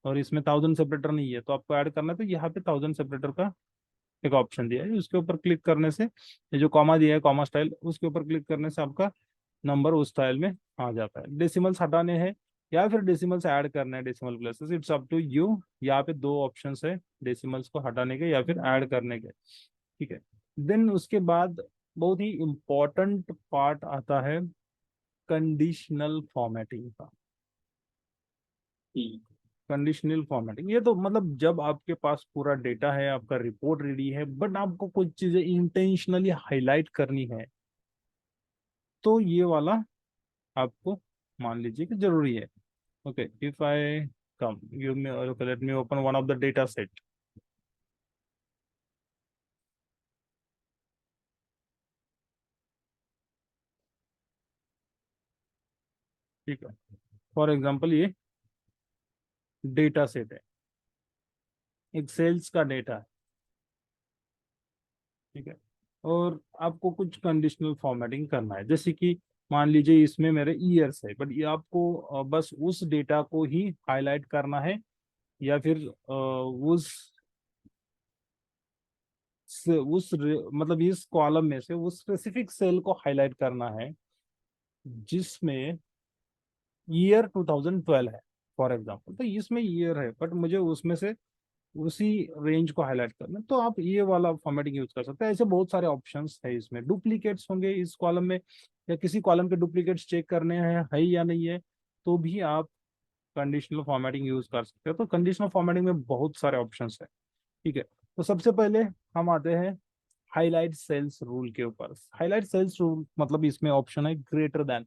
और इसमें 1000 सेपरेटर नहीं है, तो आपको ऐड करना है, तो यहाँ पे 1000 सेपरेटर का एक ऑप्शन दिया है, उसके ऊपर क्लिक करने से, ये जो कॉमा दिया है कॉमा स्टाइल, उसके ऊपर क्लिक करने से आपका नंबर उस स्टाइल में आ जाता है। डेसिमल्स हटाने हैं या फिर डेसिमल्स ऐड करना है, decimal places, it's up to you. यहाँ पे 2 ऑप्शंस है, डेसिमल्स को हटाने के या फिर ऐड करने के। ठीक है, देन उसके बाद बहुत ही इंपॉर्टेंट पार्ट आता है कंडीशनल फॉर्मेटिंग का। कंडीशनल फॉर्मेटिंग, ये तो मतलब जब आपके पास पूरा डेटा है, आपका रिपोर्ट रेडी है, बट आपको कुछ चीजें इंटेंशनली हाईलाइट करनी है, तो ये वाला आपको मान लीजिए कि जरूरी है। Okay, if I come give me, let me open one of the data set. ठीक है, फॉर एग्जांपल ये डेटा सेट है, एक सेल्स का डेटा है। ठीक है, और आपको कुछ कंडीशनल फॉर्मेटिंग करना है, जैसे कि मान लीजिए इसमें मेरे ईयर्स है, बट ये आपको बस उस डेटा को ही हाईलाइट करना है, या फिर उस मतलब इस कॉलम में से उस स्पेसिफिक सेल को हाईलाइट करना है जिसमें ईयर 2012 है फॉर एग्जांपल। तो इसमें ईयर है, बट मुझे उसमें से उसी रेंज को हाईलाइट करना है, तो आप ये वाला फॉर्मेटिंग यूज कर सकते हैं। ऐसे बहुत सारे ऑप्शंस है इसमें। डुप्लीकेट्स होंगे इस कॉलम में, या किसी कॉलम के डुप्लीकेट्स चेक करने हैं है या नहीं है, तो भी आप कंडीशनल फॉर्मेटिंग यूज कर सकते हैं। तो कंडीशनल फॉर्मेटिंग में बहुत सारे ऑप्शंस है। ठीक है, तो सबसे पहले हम आते हैं हाईलाइट सेल्स रूल के ऊपर। हाईलाइट सेल्स रूल मतलब इसमें ऑप्शन है ग्रेटर देन।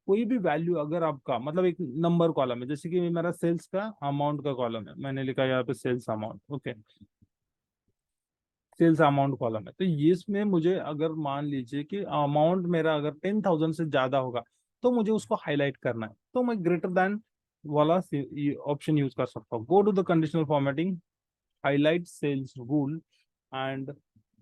कोई भी वैल्यू अगर आपका, मतलब एक नंबर कॉलम है, जैसे कि मेरा सेल्स का अमाउंट का कॉलम है, मैंने लिखा यहाँ पे sales amount. Okay, sales amount column है, तो ये इसमें मुझे अगर मान लीजिए कि अमाउंट मेरा अगर 10,000 से ज्यादा होगा, तो मुझे उसको हाईलाइट करना है, तो मैं ग्रेटर देन वाला ऑप्शन यूज कर सकता हूँ। Go to the conditional formatting, highlight cells rule and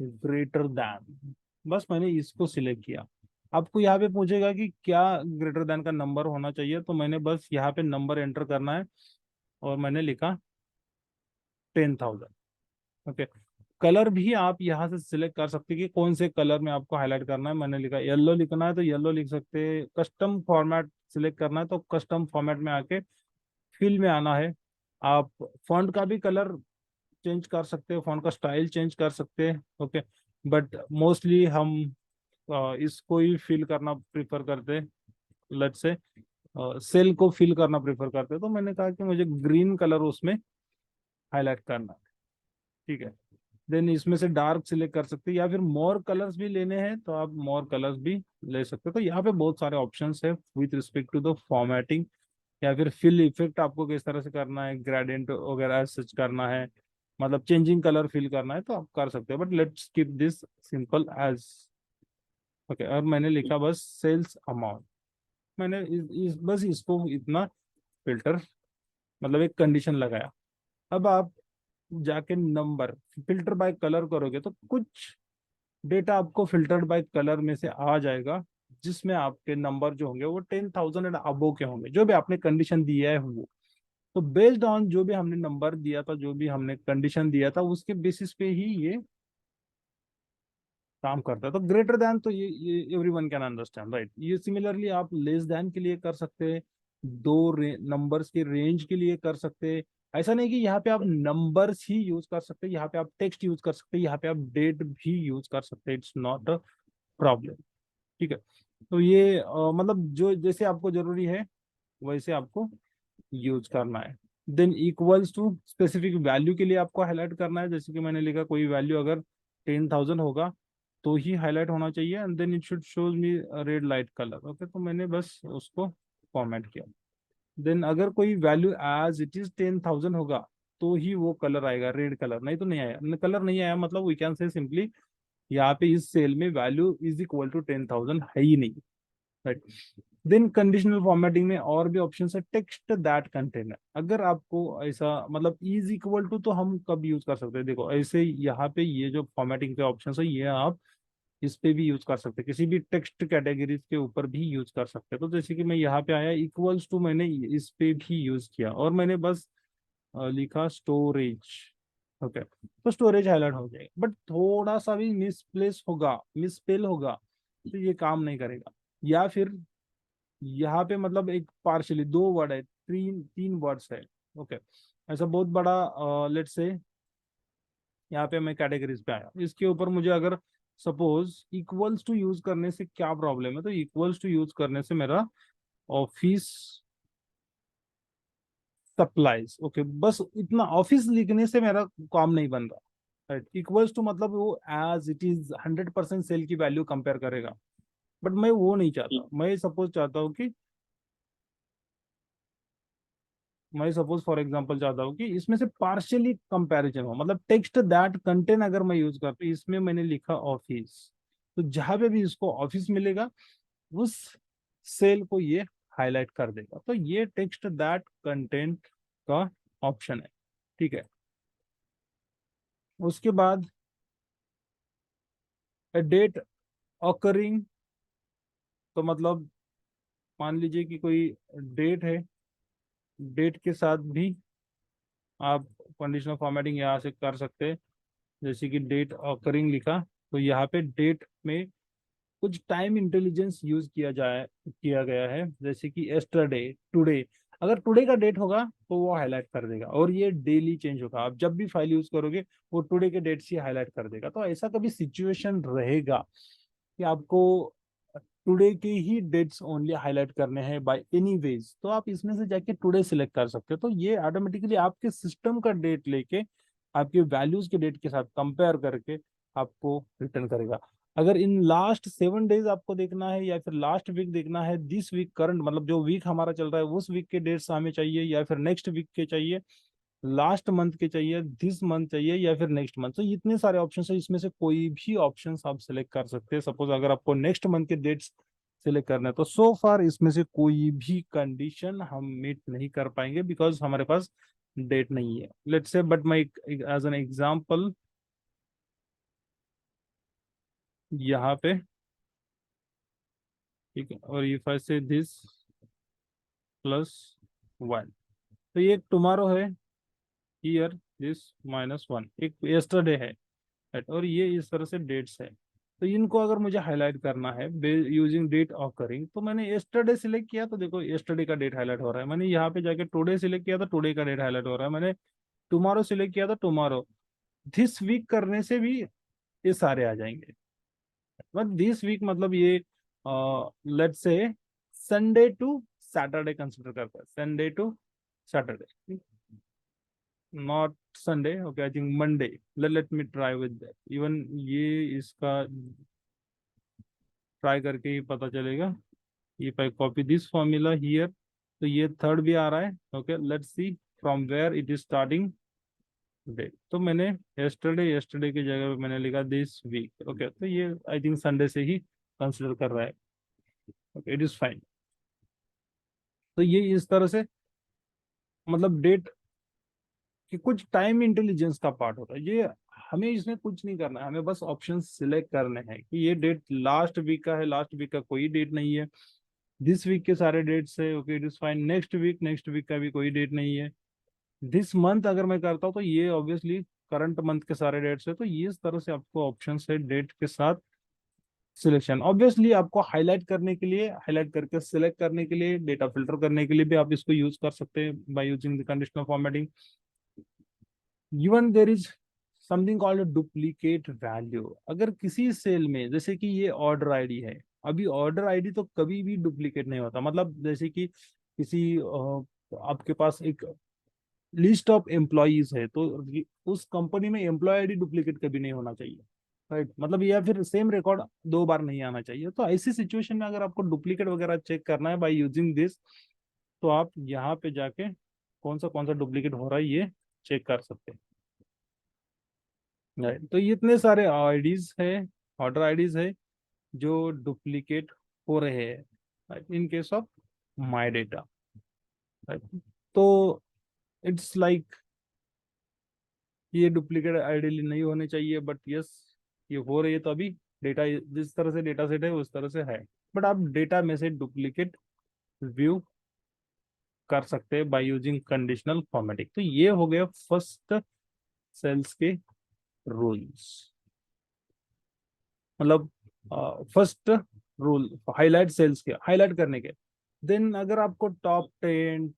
greater than, बस मैंने इसको सिलेक्ट किया। आपको यहाँ पे पूछेगा कि क्या ग्रेटर देन का नंबर होना चाहिए, तो मैंने बस यहाँ पे नंबर एंटर करना है, और मैंने लिखा 10,000। ओके, कलर भी आप यहाँ से सिलेक्ट कर सकते हैं कि कौन से कलर में आपको हाईलाइट करना है। मैंने लिखा येलो लिखना है, तो येलो लिख सकते हैं। कस्टम फॉर्मेट सिलेक्ट करना है, तो कस्टम फॉर्मेट में आके फिल में आना है। आप फॉन्ट का भी कलर चेंज कर सकते हैं, फॉन्ट का स्टाइल चेंज कर सकते हैं। ओके, बट मोस्टली हम इसको ही फिल करना प्रेफर करते हैं। लेट्स से सेल को फिल करना प्रेफर करते हैं, तो मैंने कहा कि मुझे ग्रीन कलर उसमें हाईलाइट करना है। ठीक है, देन इसमें से डार्क सिलेक्ट कर सकते हैं, या फिर मोर कलर्स भी लेने हैं तो आप मोर कलर्स भी ले सकते हो। तो यहाँ पे बहुत सारे ऑप्शंस है with respect to the formatting. या फिर फिल इफेक्ट आपको किस तरह से करना है, ग्रेडियंट वगैरह सच करना है, मतलब चेंजिंग कलर फिल करना है, तो आप कर सकते हो, but let's keep this simple as okay, और मैंने लिखा बस सेल्स अमाउंट। मैंने बस इसको इतना फिल्टर, मतलब एक कंडीशन लगाया। अब आप जाके नंबर फिल्टर बाय कलर करोगे तो कुछ डेटा आपको फिल्टर्ड बाय कलर में से आ जाएगा, जिसमें आपके नंबर जो होंगे वो 10,000 एंड अबो के होंगे, जो भी आपने कंडीशन दिया है वो। तो बेस्ड ऑन जो भी हमने नंबर दिया था, जो भी हमने कंडीशन दिया था, उसके बेसिस पे ही ये काम करता है। तो ग्रेटर देन तो ये एवरीवन कैन अंडरस्टैंड, राइट। ये सिमिलरली आप लेस देन के लिए कर सकते हैं, दो नंबर्स के रेंज के लिए कर सकते हैं। ऐसा नहीं कि यहाँ पे आप नंबर्स ही यूज कर सकते हैं, यहाँ पे आप टेक्स्ट यूज कर सकते हैं, यहाँ पे आप डेट भी यूज कर सकते हैं, इट्स नॉट अ प्रॉब्लम। ठीक है। तो ये मतलब जो जैसे आपको जरूरी है वैसे आपको यूज करना है। Then equals to specific value के लिए आपको हाईलाइट करना है, जैसे कि मैंने लिखा कोई वैल्यू अगर 10,000 होगा तो ही हाईलाइट होना चाहिए, and then it should shows me red light colour. Okay, तो मैंने बस उसको फॉर्मेट किया। देन अगर कोई वैल्यू एज इट इज 10,000 होगा तो ही वो कलर आएगा रेड कलर, नहीं तो नहीं आया। कलर नहीं आया मतलब वी कैन से सिंपली यहाँ पे इस सेल में वैल्यू इज इक्वल टू 10,000 है ही नहीं, राइट। देन कंडीशनल फॉर्मेटिंग में और भी ऑप्शन है, टेक्स्ट दैट कंटेनर। अगर आपको ऐसा मतलब इज इक्वल टू तो हम कब यूज कर सकते हैं, देखो ऐसे यहाँ पे ये जो फॉर्मेटिंग के ऑप्शन है ये आप इस पे भी यूज कर सकते हैं, किसी भी टेक्स्ट कैटेगरीज के ऊपर भी यूज कर सकते हैं। तो जैसे कि मैं यहाँ पे आया इक्वल्स टू, मैंने इस पे भी यूज किया और मैंने बस लिखा स्टोरेज। ओके, तो स्टोरेज हाईलाइट हो जाएगा, बट थोड़ा सा भी मिसप्लेस होगा, मिसस्पेल होगा तो ये काम नहीं करेगा। या फिर यहाँ पे मतलब एक पार्शियली दो वर्ड है, तीन तीन वर्ड्स है। ओके, ऐसा बहुत बड़ा लेट्स से यहाँ पे मैं कैटेगरीज पे आया, इसके ऊपर मुझे अगर सपोज इक्वल्स टू यूज करने से क्या प्रॉब्लम है, तो इक्वल्स टू यूज करने से मेरा ऑफिस सप्लाईज, ओके, बस इतना ऑफिस लिखने से मेरा काम नहीं बन रहा, राइट। इक्वल्स टू मतलब वो एज इट इज 100% सेल की वैल्यू कंपेयर करेगा, बट मैं वो नहीं चाहता। मैं सपोज चाहता हूँ कि मैं सपोज फॉर एग्जांपल चाहता हूँ कि इसमें से पार्शियली कंपैरिजन हो, मतलब टेक्स्ट दैट कंटेन अगर मैं यूज करता हूँ, इसमें मैंने लिखा ऑफिस, तो जहां पे भी इसको ऑफिस मिलेगा उस सेल को ये हाईलाइट कर देगा। तो ये टेक्स्ट दैट कंटेंट का ऑप्शन है, ठीक है। उसके बाद डेट ऑकरिंग, तो मतलब मान लीजिए कि कोई डेट है, डेट के साथ भी आप कंडीशनल फॉर्मेटिंग यहाँ से कर सकते हैं। जैसे कि डेट ऑकरिंग लिखा, तो यहाँ पे डेट में कुछ टाइम इंटेलिजेंस यूज किया गया है, जैसे कि एस्टरडे, टुडे। अगर टुडे का डेट होगा तो वो हाईलाइट कर देगा, और ये डेली चेंज होगा, आप जब भी फाइल यूज करोगे वो टुडे के डेट से हाईलाइट कर देगा। तो ऐसा कभी सिचुएशन रहेगा कि आपको टुडे के ही डेट्स ओनली हाईलाइट करने हैं बाय एनी वेज, तो आप इसमें से जाके टुडे सिलेक्ट कर सकते हो। तो ये ऑटोमेटिकली आपके सिस्टम का डेट लेके आपके वैल्यूज के डेट के साथ कंपेयर करके आपको रिटर्न करेगा। अगर इन लास्ट 7 डेज आपको देखना है या फिर लास्ट वीक देखना है, दिस वीक करंट मतलब जो वीक हमारा चल रहा है उस वीक के डेट्स हमें चाहिए, या फिर नेक्स्ट वीक के चाहिए, लास्ट मंथ के चाहिए, दिस मंथ चाहिए, या फिर नेक्स्ट मंथ, तो इतने सारे ऑप्शन है, इसमें से कोई भी ऑप्शन आप सिलेक्ट कर सकते हैं। सपोज अगर आपको नेक्स्ट मंथ के डेट्स सिलेक्ट करना है तो सो फार इसमें से कोई भी कंडीशन हम मीट नहीं कर पाएंगे, बिकॉज हमारे पास डेट नहीं है। लेट्स से बट मैं एज एन एग्जांपल यहाँ पे, ठीक है, और इफ आई से दिस प्लस 1, तो ये टुमारो है, हियर दिस -1, एक यस्टरडे है, right? और ये इस तरह से डेट्स है। तो इनको अगर मुझे हाईलाइट करना है यूजिंग डेट ऑकरिंग, तो मैंने यस्टरडे सिलेक्ट किया तो देखो यस्टरडे का डेट हाईलाइट हो रहा है। मैंने यहाँ पे जाके टुडे सिलेक्ट किया तो टुडे का डेट हाईलाइट हो रहा है। मैंने टुमारो सिलेक्ट किया तो टुमारो, दिस वीक करने से भी ये सारे आ जाएंगे। बट दिस वीक मतलब ये let's say Sunday to Saturday consider करता है, Sunday to Saturday, not Sunday. Okay, I think Monday. Let me try with that. Even ये इसका ट्राई करके ही पता चलेगा। If I copy this formula here, तो ये थर्ड भी आ रहा है। Okay, let's see from where it is starting day. तो मैंने यस्टरडे, यस्टरडे की जगह पे मैंने लिखा दिस वीक। ओके, तो ये आई थिंक संडे से ही कंसिडर कर रहा है, ओके इट इज फाइन। तो ये इस तरह से मतलब डेट कि कुछ टाइम इंटेलिजेंस का पार्ट होता है ये। हमें इसमें कुछ नहीं करना है, हमें बस ऑप्शन सिलेक्ट करने हैं कि ये डेट लास्ट वीक का है, लास्ट वीक का कोई डेट नहीं है, दिस वीक के सारे डेट्स है, okay it is fine. Next week का भी कोई डेट नहीं है। दिस मंथ अगर मैं करता हूँ तो ये ऑब्वियसली करंट मंथ के सारे डेट्स है। तो ये इस तरह से आपको ऑप्शन है डेट के साथ सिलेक्शन। ऑब्वियसली आपको हाईलाइट करने के लिए, हाईलाइट करके सिलेक्ट करने के लिए, डेटा फिल्टर करने के लिए भी आप इसको यूज कर सकते हैं by using the conditional formatting. Even there is something called duplicate value. अगर किसी सेल में जैसे कि ये ऑर्डर आईडी है, अभी ऑर्डर आईडी तो कभी भी डुप्लीकेट नहीं होता। मतलब जैसे कि किसी आपके पास एक लिस्ट ऑफ एम्प्लॉयज है तो उस कंपनी में एम्प्लॉय आईडी डुप्लीकेट कभी नहीं होना चाहिए, राइट। मतलब या फिर सेम रिकॉर्ड दो बार नहीं आना चाहिए। तो ऐसी सिचुएशन में अगर आपको डुप्लीकेट वगैरह चेक करना है बाय यूजिंग दिस, तो आप यहाँ पे जाके कौन सा डुप्लीकेट हो रहा है ये चेक कर सकते हैं, right? तो ये इतने सारे आईडीज है, ऑर्डर आईडीज है जो डुप्लीकेट हो रहे हैं इन case of my data, right. तो इट्स लाइक ये डुप्लीकेट आइडियली नहीं होने चाहिए, बट यस ये हो रही है। तो अभी डेटा जिस तरह से डेटा सेट है उस तरह से है, बट आप डेटा में से डुप्लीकेट व्यू कर सकते हैं बाय यूजिंग कंडीशनल फॉर्मेटिंग। तो ये हो गया फर्स्ट सेल्स के रूल्स। मतलब फर्स्ट रूल हाईलाइट सेल्स के, हाईलाइट करने के। देन अगर आपको top 10,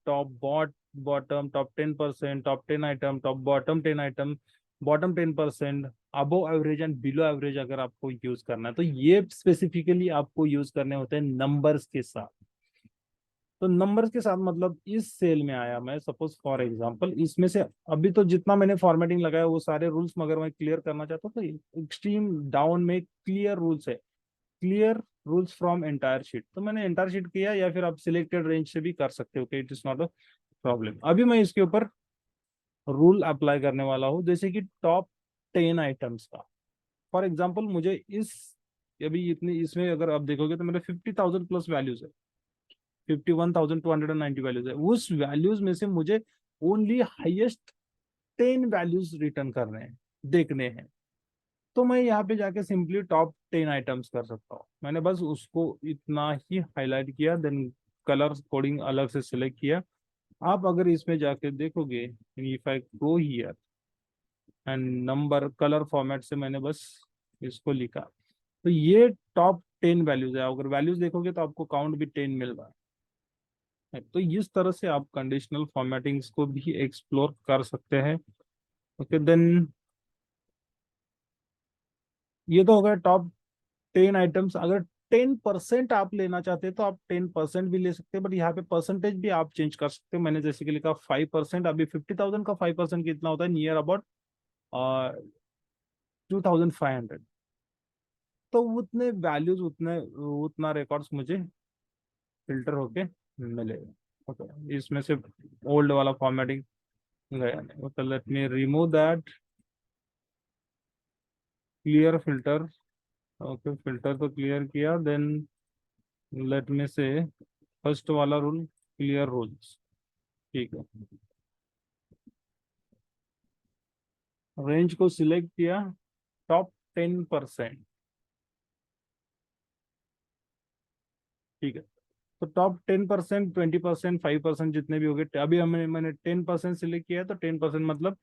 bottom, top 10%, top 10 item, top bottom 10 item, bottom 10%, above average and below average अगर आपको यूज करना है, तो ये स्पेसिफिकली आपको यूज करने होते हैं नंबर्स के साथ। तो नंबर्स के साथ मतलब इस सेल में आया मैं सपोज फॉर एग्जांपल, इसमें से अभी तो जितना मैंने फॉर्मेटिंग लगाया वो सारे रूल्स मगर मैं क्लियर करना चाहता हूँ तो एक्सट्रीम डाउन में क्लियर रूल्स है, clear rules from entire sheet. तो मैंने एंटायर शीट किया या फिर आप सिलेक्टेड रेंज से भी कर सकते हो, it is not a problem. अभी मैं इसके ऊपर रूल अप्लाई करने वाला हूँ जैसे कि टॉप 10 आइटम्स का। फॉर एग्जाम्पल मुझे इस अभी इतनी इसमें अगर आप देखोगे तो मेरे 50,000 प्लस वैल्यूज है, 51,290 वैल्यूज है। उस वैल्यूज में से मुझे ओनली हाईएस्ट 10 वैल्यूज रिटर्न करने हैं, देखने हैं। तो मैं यहाँ पे जाके सिंपली टॉप 10 आइटम्स कर सकता हूँ। मैंने बस उसको इतना ही हाईलाइट किया, देन कलर कोडिंग अलग से सिलेक्ट किया। आप अगर इसमें जाके देखोगे, if I go here and number colour format से मैंने बस इसको लिखा, तो ये टॉप 10 वैल्यूज है। अगर वैल्यूज देखोगे तो आपको काउंट भी 10 मिल रहा है। तो इस तरह से आप कंडीशनल फॉर्मेटिंग्स को भी एक्सप्लोर कर सकते हैं। ओके देन ये तो हो गया टॉप 10 आइटम्स। अगर 10% आप लेना चाहते हैं तो आप 10% भी ले सकते हैं, बट यहाँ पे परसेंटेज भी आप चेंज कर सकते हो। मैंने जैसे कि लिखा 5%। अभी 50,000 का 5% कितना होता है, नियर अबाउट 2,500। तो उतने वैल्यूज उतने उतना रिकॉर्ड्स मुझे फिल्टर होके मिलेगा। ओके इसमें से ओल्ड वाला फॉर्मेटिंग गया नहीं, okay let me remove that, clear filter. Okay filter तो क्लियर किया, then let me say first वाला रूल क्लियर रूल्स, ठीक है। रेंज को सिलेक्ट किया, टॉप 10%, ठीक है। तो टॉप 10%, 20%, 5% जितने भी हो गए, अभी मैंने 10% सिलेक्ट किया है तो 10% मतलब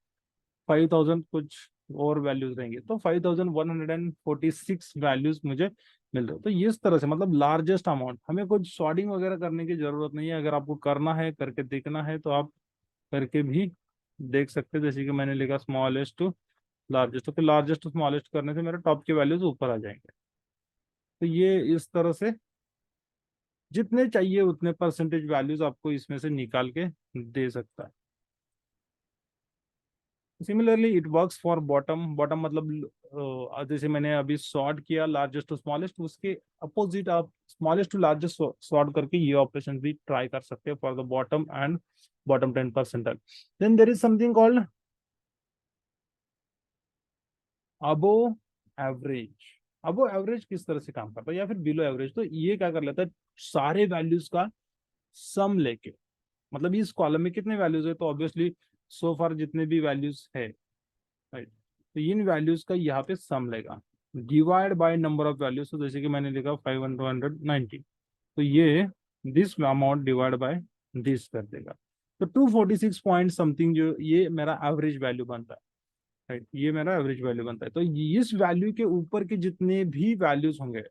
5,000 कुछ और वैल्यूज रहेंगे, तो 5,146 वैल्यूज मुझे मिल रहे। तो इस तरह से मतलब लार्जेस्ट अमाउंट, हमें कुछ सॉर्टिंग वगैरह करने की जरूरत नहीं है। अगर आपको करना है, करके देखना है तो आप करके भी देख सकते हैं। जैसे कि मैंने लिखा स्मॉलेस्ट टू लार्जेस्ट, तो फिर लार्जेस्ट टू स्मॉलेस्ट करने से मेरे टॉप के वैल्यूज ऊपर आ जाएंगे। तो ये इस तरह से जितने चाहिए उतने परसेंटेज वैल्यूज आपको इसमें से निकाल के दे सकता है। Similarly it works for bottom. Bottom मतलब जैसे मैंने अभी सॉर्ट किया लार्जेस्ट टू स्मॉलेस्ट, उसके अपोजिट आप स्मॉलेस्ट टू लार्जेस्ट सॉर्ट करके ये ऑपरेशन भी ट्राई कर सकते हैं for the bottom and bottom 10%। Then there is something called above average. अब वो एवरेज किस तरह से काम करता है या फिर बिलो एवरेज, तो ये क्या कर लेता है, सारे वैल्यूज का सम लेके, मतलब इस कॉलम में कितने वैल्यूज है तो ऑब्वियसली सो फार जितने भी वैल्यूज है, राइट, तो इन वैल्यूज का यहाँ पे सम लेगा, divide by number of values, तो जैसे कि मैंने लिखा 590, तो ये this amount divide by this कर देगा, तो 246 पॉइंट समथिंग जो ये मेरा एवरेज वैल्यू बनता है, राइट, ये मेरा एवरेज वैल्यू बनता है। तो इस वैल्यू के ऊपर के जितने भी वैल्यूज होंगे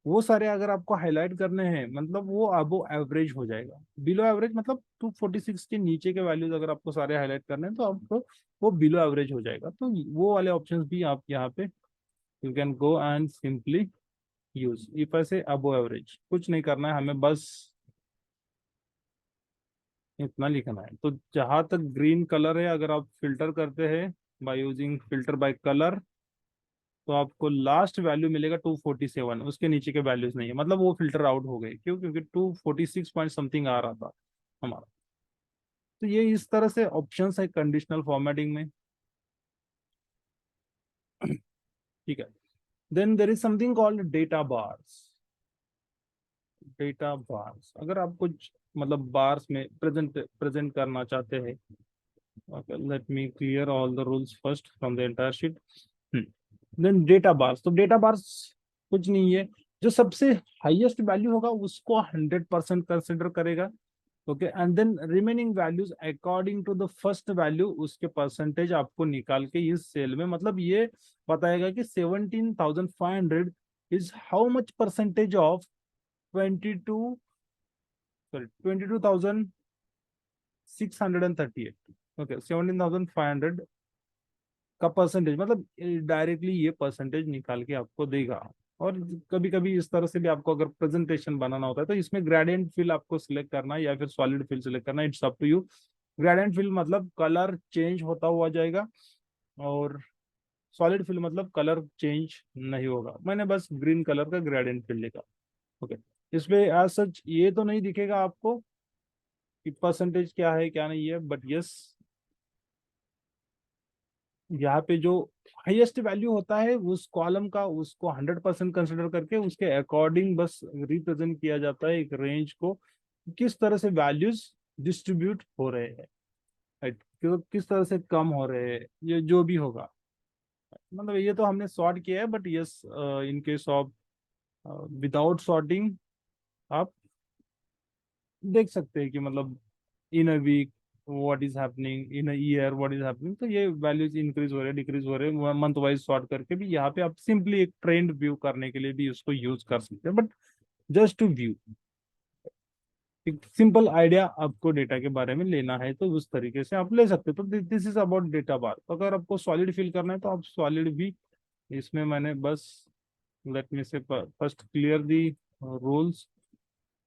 वो सारे अगर आपको हाईलाइट करने हैं, मतलब वो अबो एवरेज हो जाएगा, बिलो एवरेज मतलब 246 के नीचे के वैल्यूज अगर आपको सारे हाईलाइट करने हैं तो आपको वो बिलो एवरेज हो जाएगा, तो वो वाले ऑप्शंस भी आप यहाँ पे you can go and simply use. If ऐसे अबो एवरेज कुछ नहीं करना है हमें, बस इतना लिखना है। तो जहां तक ग्रीन कलर है, अगर आप फिल्टर करते हैं by using filter by colour, तो आपको लास्ट वैल्यू मिलेगा 247, उसके नीचे के वैल्यूज नहीं है, मतलब वो फिल्टर आउट हो गए, क्यों, क्योंकि 246 पॉइंट समथिंग आ रहा था हमारा। तो ये इस तरह से ऑप्शंस है कंडीशनल फॉर्मेटिंग में। ठीक है, then there is something called data bars. Data bars अगर आप कुछ मतलब बार्स में प्रेजेंट प्रेजेंट करना चाहते हैं, okay, let me clear all the rules first from the entire sheet. Then data bars, तो डेटा बार्स कुछ नहीं है, जो सबसे हाईएस्ट वैल्यू होगा उसको 100% कंसिडर करेगा, okay, and then remaining values according to the first value उसके परसेंटेज आपको निकाल के इस सेल में, मतलब ये बताएगा कि 17,500 is how much percentage of 22, sorry 22,638, okay, 17,500 का परसेंटेज, मतलब डायरेक्टली ये परसेंटेज निकाल के आपको देगा। और कभी कभी इस तरह से भी आपको अगर प्रेजेंटेशन बनाना होता है तो इसमें ग्रेडियंट फिल आपको सिलेक्ट करना है या फिर सॉलिड फिल सिलेक्ट करना है, it's up to you. Gradient fill मतलब कलर चेंज होता हुआ जाएगा, और सॉलिड फिल मतलब कलर चेंज नहीं होगा। मैंने बस ग्रीन कलर का ग्रेडियंट फिल लिखा, ओके। इसमें एज सच ये तो नहीं दिखेगा आपको कि परसेंटेज क्या है क्या नहीं है, बट यस यहाँ पे जो हाईएस्ट वैल्यू होता है उस कॉलम का, उसको 100% कंसिडर करके उसके अकॉर्डिंग बस रिप्रेजेंट किया जाता है एक रेंज को, किस तरह से वैल्यूज डिस्ट्रीब्यूट हो रहे हैं, राइट, किस तरह से कम हो रहे हैं, ये जो भी होगा, मतलब ये तो हमने सॉर्ट किया है, but yes in case of without sorting आप देख सकते हैं कि मतलब in a week what is happening, in a year what is happening, तो ये वैल्यूज इंक्रीज हो रहे हैं डिक्रीज हो रहे हैं, मंथ वाइज सॉर्ट करके भी यहाँ पे आप सिंपली एक ट्रेंड व्यू करने के लिए भी उसको यूज कर सकते हैं, बट जस्ट टू व्यू, एक सिंपल आइडिया आपको डेटा के बारे में लेना है तो उस तरीके से आप ले सकते हो। तो दिस इज अबाउट डेटा बार। तो अगर आपको सॉलिड फिल करना है तो आप सॉलिड भी, इसमें मैंने बस let me say first clear the rules,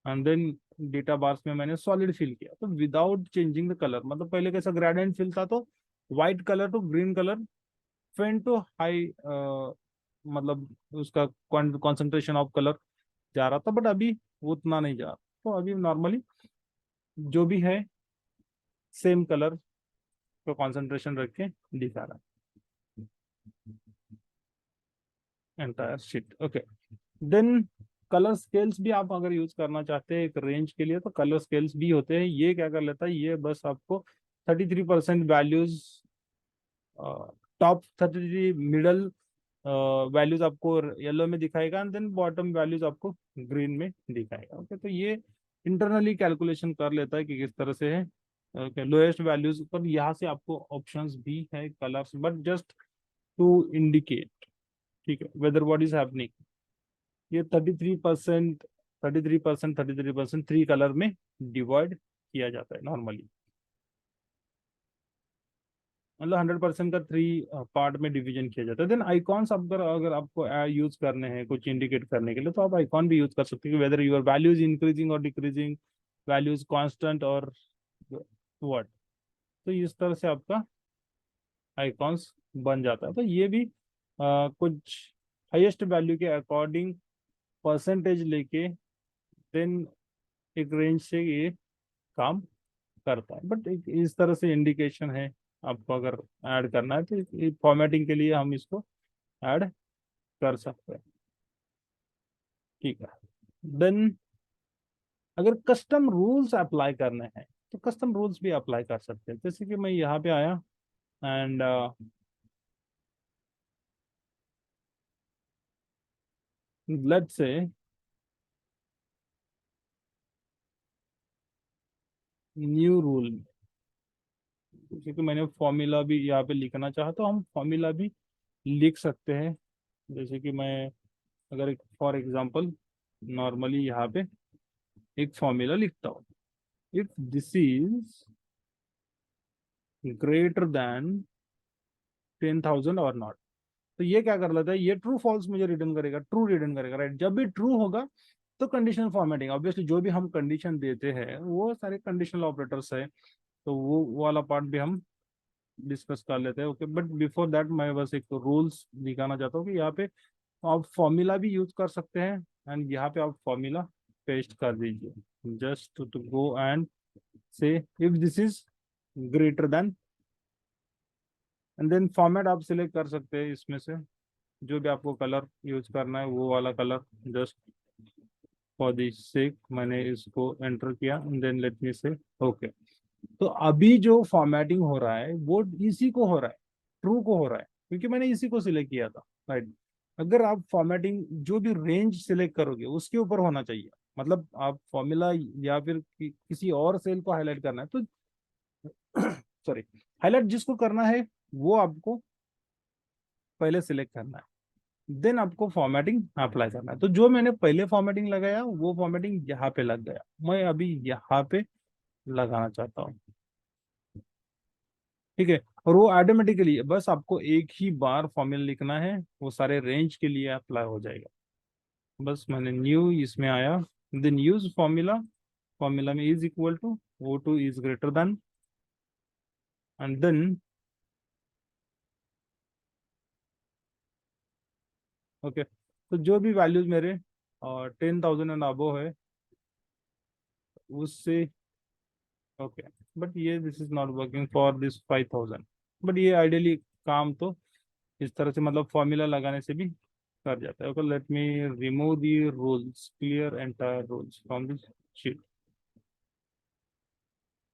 and then data bars में मैंने सॉलिड फिल किया, तो विदाउट चेंजिंग द कलर, मतलब पहले कैसा ग्रेडियंट फिल था तो white colour to green colour, faint to high, मतलब उसका कॉन्सेंट्रेशन ऑफ कलर जा रहा था, बट अभी उतना नहीं जा रहा, तो अभी नॉर्मली जो भी है सेम कलर का कॉन्सेंट्रेशन रख के दिखा रहा है entire sheet, okay. Then colour scales भी आप अगर यूज करना चाहते हैं एक रेंज के लिए तो कलर स्केल्स भी होते हैं, ये क्या कर लेता है, ये बस आपको 33% वैल्यूज, टॉप 33 मिडल वैल्यूज आपको येलो में दिखाएगा, एंड देन बॉटम वैल्यूज आपको ग्रीन में दिखाएगा, ओके। तो ये इंटरनली कैलकुलेशन कर लेता है कि किस तरह से है, ओके, लोएस्ट वैल्यूज पर यहाँ से आपको ऑप्शंस भी है colours, but just to indicate, ठीक है, वेदर व्हाट इज हैपनिंग। ये 33%, 33%, 33% थ्री कलर में डिवाइड किया जाता है नॉर्मली, मतलब 100% का थ्री पार्ट में डिवीजन किया जाता है। देन आइकॉन्स अगर अगर आपको यूज करने हैं कुछ इंडिकेट करने के लिए तो आप आइकॉन भी यूज कर सकते हैं, वेदर यूर वैल्यूज इंक्रीजिंग और डिक्रीजिंग, वैल्यूज कांस्टेंट और व्हाट, तो इस तरह से आपका आइकॉन्स बन जाता है। तो ये भी कुछ हाईएस्ट वैल्यू के अकॉर्डिंग परसेंटेज लेके देन एक रेंज से ये काम करता है, बट एक इस तरह से इंडिकेशन है। आपको अगर ऐड करना है तो फॉर्मेटिंग के लिए हम इसको ऐड कर सकते हैं। ठीक है। देन अगर कस्टम रूल्स अप्लाई करने हैं तो कस्टम रूल्स भी अप्लाई कर सकते हैं। जैसे कि मैं यहाँ पे आया and let's say new rule, क्योंकि मैंने फॉर्मूला भी यहाँ पे लिखना चाहा तो हम फॉर्मूला भी लिख सकते हैं। जैसे कि मैं अगर फॉर एग्जांपल नॉर्मली यहाँ पे एक फॉर्मूला लिखता हूँ, if this is greater than 10,000 और नॉट, तो ये क्या कर लेता है, ये ट्रू फॉल्स मुझे रिटर्न करेगा, ट्रू रिटर्न करेगा, राइट। जब भी ट्रू होगा तो कंडीशनल फॉर्मेटिंग, ऑब्वियसली जो भी हम कंडीशन देते हैं वो सारे कंडीशनल ऑपरेटर्स है, तो वो वाला पार्ट भी हम डिस्कस कर लेते हैं। ओके, बट बिफोर दैट मैं बस एक रूल्स दिखाना चाहता हूँ कि यहाँ पे आप फॉर्मूला भी यूज कर सकते हैं एंड यहाँ पे आप फॉर्मूला पेस्ट कर दीजिए, just to go and say if this is greater than, and then format आप सिलेक्ट कर सकते हैं इसमें से जो भी आपको कलर यूज करना है वो वाला कलर। जस्ट फॉर दिस सेक मैंने इसको एंटर किया एंड देन लेट मी से ओके। तो अभी जो फॉर्मेटिंग हो रहा है वो इसी को हो रहा है, ट्रू को हो रहा है, क्योंकि मैंने इसी को सिलेक्ट किया था, राइट। अगर आप फॉर्मेटिंग जो भी रेंज सिलेक्ट करोगे उसके ऊपर होना चाहिए, मतलब आप फॉर्मूला या फिर किसी और सेल को हाईलाइट करना है तो सॉरी, हाईलाइट जिसको करना है वो आपको पहले सिलेक्ट करना है, देन आपको फॉर्मेटिंग अप्लाई करना है। तो जो मैंने पहले फॉर्मेटिंग लगाया वो फॉर्मेटिंग यहाँ पे लग गया, मैं अभी यहाँ पे लगाना चाहता हूँ। ठीक है, और वो ऑटोमेटिकली बस आपको एक ही बार फॉर्मूला लिखना है, वो सारे रेंज के लिए अप्लाई हो जाएगा। बस मैंने न्यू इसमें आया, देन यूज फॉर्मूला, फॉर्मूला में is equal to O2 is greater than, and then okay. तो जो भी वैल्यूज मेरे 10,000 एंड अबो है उससे ओके, बट ये this is not working for this 5,000, but ये आइडियली काम तो इस तरह से मतलब फॉर्मूला लगाने से भी कर जाता है। Okay, let me remove the rules, clear entire rules from this sheet.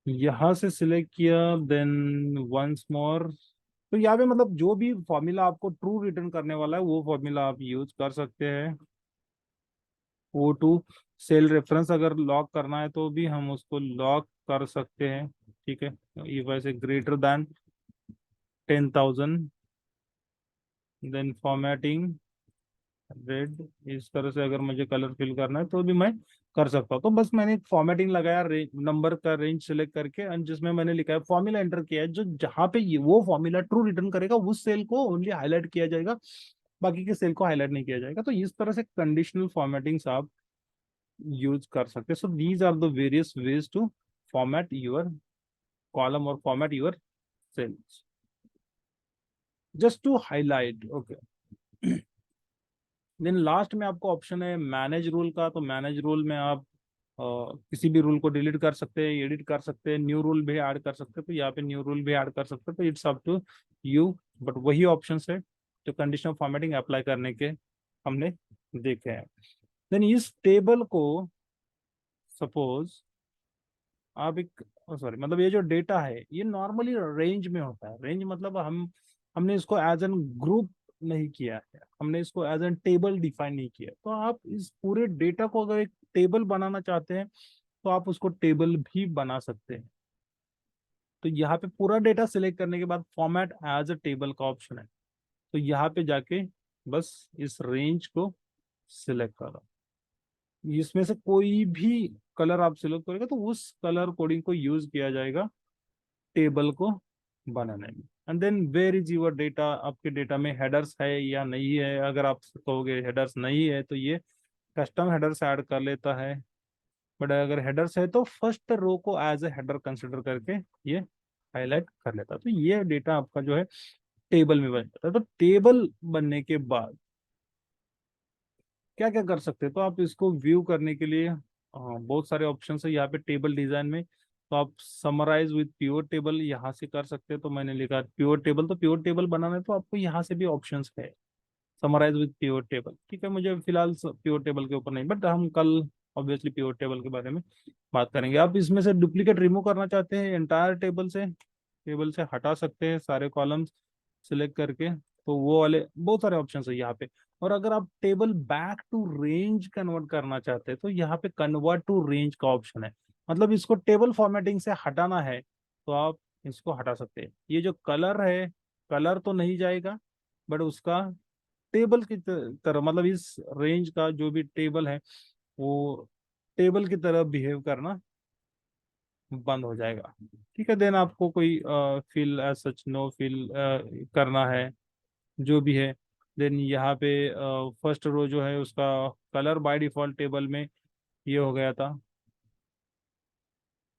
यहाँ से सिलेक्ट किया, देन वंस मोर, तो यहाँ पे मतलब जो भी फॉर्मूला आपको ट्रू रिटर्न करने वाला है वो फॉर्मूला आप यूज कर सकते हैं। O2 सेल रेफरेंस अगर लॉक करना है तो भी हम उसको लॉक कर सकते हैं। ठीक है, ये वैसे greater than 10,000, then formatting red, इस तरह से अगर मुझे कलर फिल करना है तो भी मैं कर सकता हूँ। तो बस मैंने फॉर्मेटिंग लगाया, नंबर का रेंज सिलेक्ट करके, एंड जिसमें मैंने लिखा है फॉर्मूला एंटर किया है, जो जहां पे ये वो फॉर्मूला ट्रू रिटर्न करेगा उस सेल को ओनली हाईलाइट किया जाएगा, बाकी के सेल को हाईलाइट नहीं किया जाएगा। तो इस तरह से कंडीशनल फॉर्मेटिंग्स आप यूज कर सकते हैं। So these are the various ways to format your column और format your cells, just to highlight. Okay, then last में आपको ऑप्शन है मैनेज रूल का, तो मैनेज रूल में आप किसी भी रूल को डिलीट कर सकते हैं, एडिट कर सकते हैं, न्यू रूल भी ऐड कर सकते हैं, तो यहाँ पे न्यू रूल भी ऐड कर सकते हैं, तो it's up to you. But वही ऑप्शन है जो कंडीशनल फॉर्मेटिंग अप्लाई करने के हमने देखे हैं। देन इस टेबल को सपोज आप एक सॉरी, मतलब ये जो डेटा है ये नॉर्मली रेंज में होता है। रेंज मतलब हमने इसको एज एन ग्रुप नहीं किया है, हमने इसको एज एन टेबल डिफाइन नहीं किया। तो आप इस पूरे डेटा को अगर एक टेबल बनाना चाहते हैं तो आप उसको टेबल भी बना सकते हैं। तो यहाँ पे पूरा डेटा सिलेक्ट करने के बाद फॉर्मेट एज अ टेबल का ऑप्शन है, तो यहाँ पे जाके बस इस रेंज को सिलेक्ट करो, इसमें से कोई भी कलर आप सिलेक्ट करेगा तो उस कलर कोडिंग को यूज किया जाएगा टेबल को बनाने में। And then where is your data, आपके डेटा में हेडर्स है या नहीं है। अगर आप कहोगे हेडर्स नहीं है तो ये कस्टम हेडर्स ऐड कर लेता है, बट अगर हेडर्स है तो फर्स्ट रो को एज ए हेडर कंसिडर करके ये हाईलाइट कर लेता है। तो ये डेटा आपका जो है टेबल में बन जाता है। तो टेबल बनने के बाद क्या क्या कर सकते हैं, तो आप इसको व्यू करने के लिए बहुत सारे ऑप्शन है यहाँ पे टेबल डिजाइन में। तो आप समराइज विद प्योर टेबल यहाँ से कर सकते हैं, तो मैंने लिखा प्योर टेबल, तो प्योर टेबल बनाना है तो आपको यहाँ से भी ऑप्शंस है। Summarise with pivot table. ठीक है, मुझे फिलहाल पिवट टेबल के ऊपर नहीं, बट हम कल ऑब्वियसली पिवट टेबल के बारे में बात करेंगे। आप इसमें से डुप्लीकेट रिमूव करना चाहते हैं एंटायर टेबल से हटा सकते हैं सारे कॉलम्स सिलेक्ट करके, तो वो वाले बहुत सारे ऑप्शन है यहाँ पे। और अगर आप table back to range convert करना चाहते हैं तो यहाँ पे कन्वर्ट टू रेंज का ऑप्शन है। मतलब इसको टेबल फॉर्मेटिंग से हटाना है तो आप इसको हटा सकते हैं। ये जो कलर है, कलर तो नहीं जाएगा, बट उसका टेबल की तरह, मतलब इस रेंज का जो भी टेबल है वो टेबल की तरह बिहेव करना बंद हो जाएगा। ठीक है, देन आपको कोई fill as such no fill करना है जो भी है। देन यहाँ पे फर्स्ट रो जो है उसका कलर बाय डिफॉल्ट टेबल में ये हो गया था,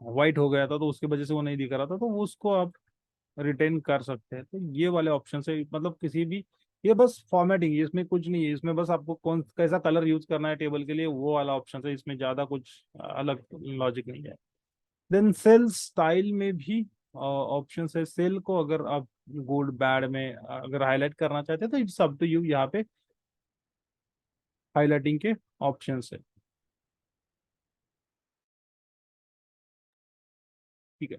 वाइट हो गया था, तो उसकी वजह से वो नहीं दिख रहा था, तो वो उसको आप रिटेन कर सकते हैं। तो ये वाले ऑप्शन से मतलब किसी भी, ये बस फॉर्मेटिंग है, इसमें कुछ नहीं है, इसमें बस आपको कौन कैसा कलर यूज करना है टेबल के लिए वो वाला ऑप्शन है, इसमें ज्यादा कुछ अलग लॉजिक नहीं है। देन सेल स्टाइल में भी ऑप्शन है। सेल को अगर आप गुड बैड में अगर हाईलाइट करना चाहते हैं तो इट्स अप टू यू, यहाँ पे हाईलाइटिंग के ऑप्शन है। ठीक है,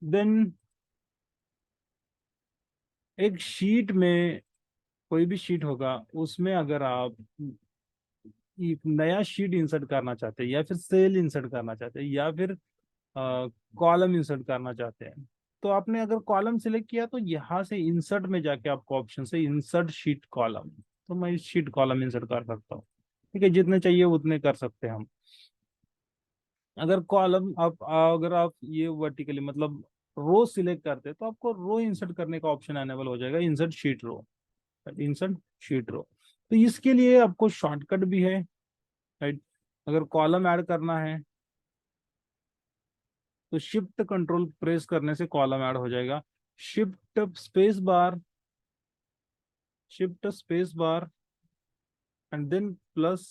देन एक शीट में, कोई भी शीट होगा उसमें अगर आप एक नया शीट इंसर्ट करना चाहते हैं या फिर सेल इंसर्ट करना चाहते हैं या फिर कॉलम इंसर्ट करना चाहते हैं, तो आपने अगर कॉलम सिलेक्ट किया तो यहाँ से इंसर्ट में जाके आपको ऑप्शन से इंसर्ट शीट कॉलम, तो मैं इस शीट कॉलम इंसर्ट कर सकता हूँ। ठीक है, जितने चाहिए उतने कर सकते हैं हम। अगर कॉलम आप अगर आप ये वर्टिकली मतलब रो सिलेक्ट करते हैं तो आपको रो इंसर्ट करने का ऑप्शन अनेबल हो जाएगा, इंसर्ट शीट रो, इंसर्ट शीट रो। तो इसके लिए आपको शॉर्टकट भी है, राइट। अगर कॉलम ऐड करना है तो शिफ्ट कंट्रोल प्रेस करने से कॉलम ऐड हो जाएगा। Shift space bar, shift space bar and then plus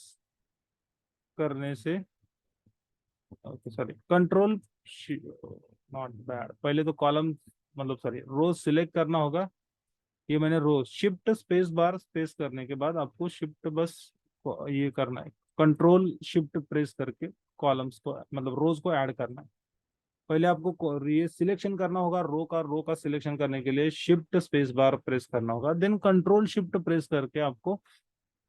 करने से, सॉरी कंट्रोल, नॉट बैड, पहले तो कॉलम मतलब सॉरी रो सिलेक्ट करना होगा। ये मैंने रो शिफ्ट स्पेस बार प्रेस करने के बाद आपको शिफ्ट बस ये करना है, कंट्रोल शिफ्ट प्रेस करके कॉलम्स को मतलब रोज को ऐड करना है। पहले आपको ये सिलेक्शन करना होगा रो का सिलेक्शन करने के लिए शिफ्ट स्पेस बार प्रेस करना होगा, देन कंट्रोल शिफ्ट प्रेस करके आपको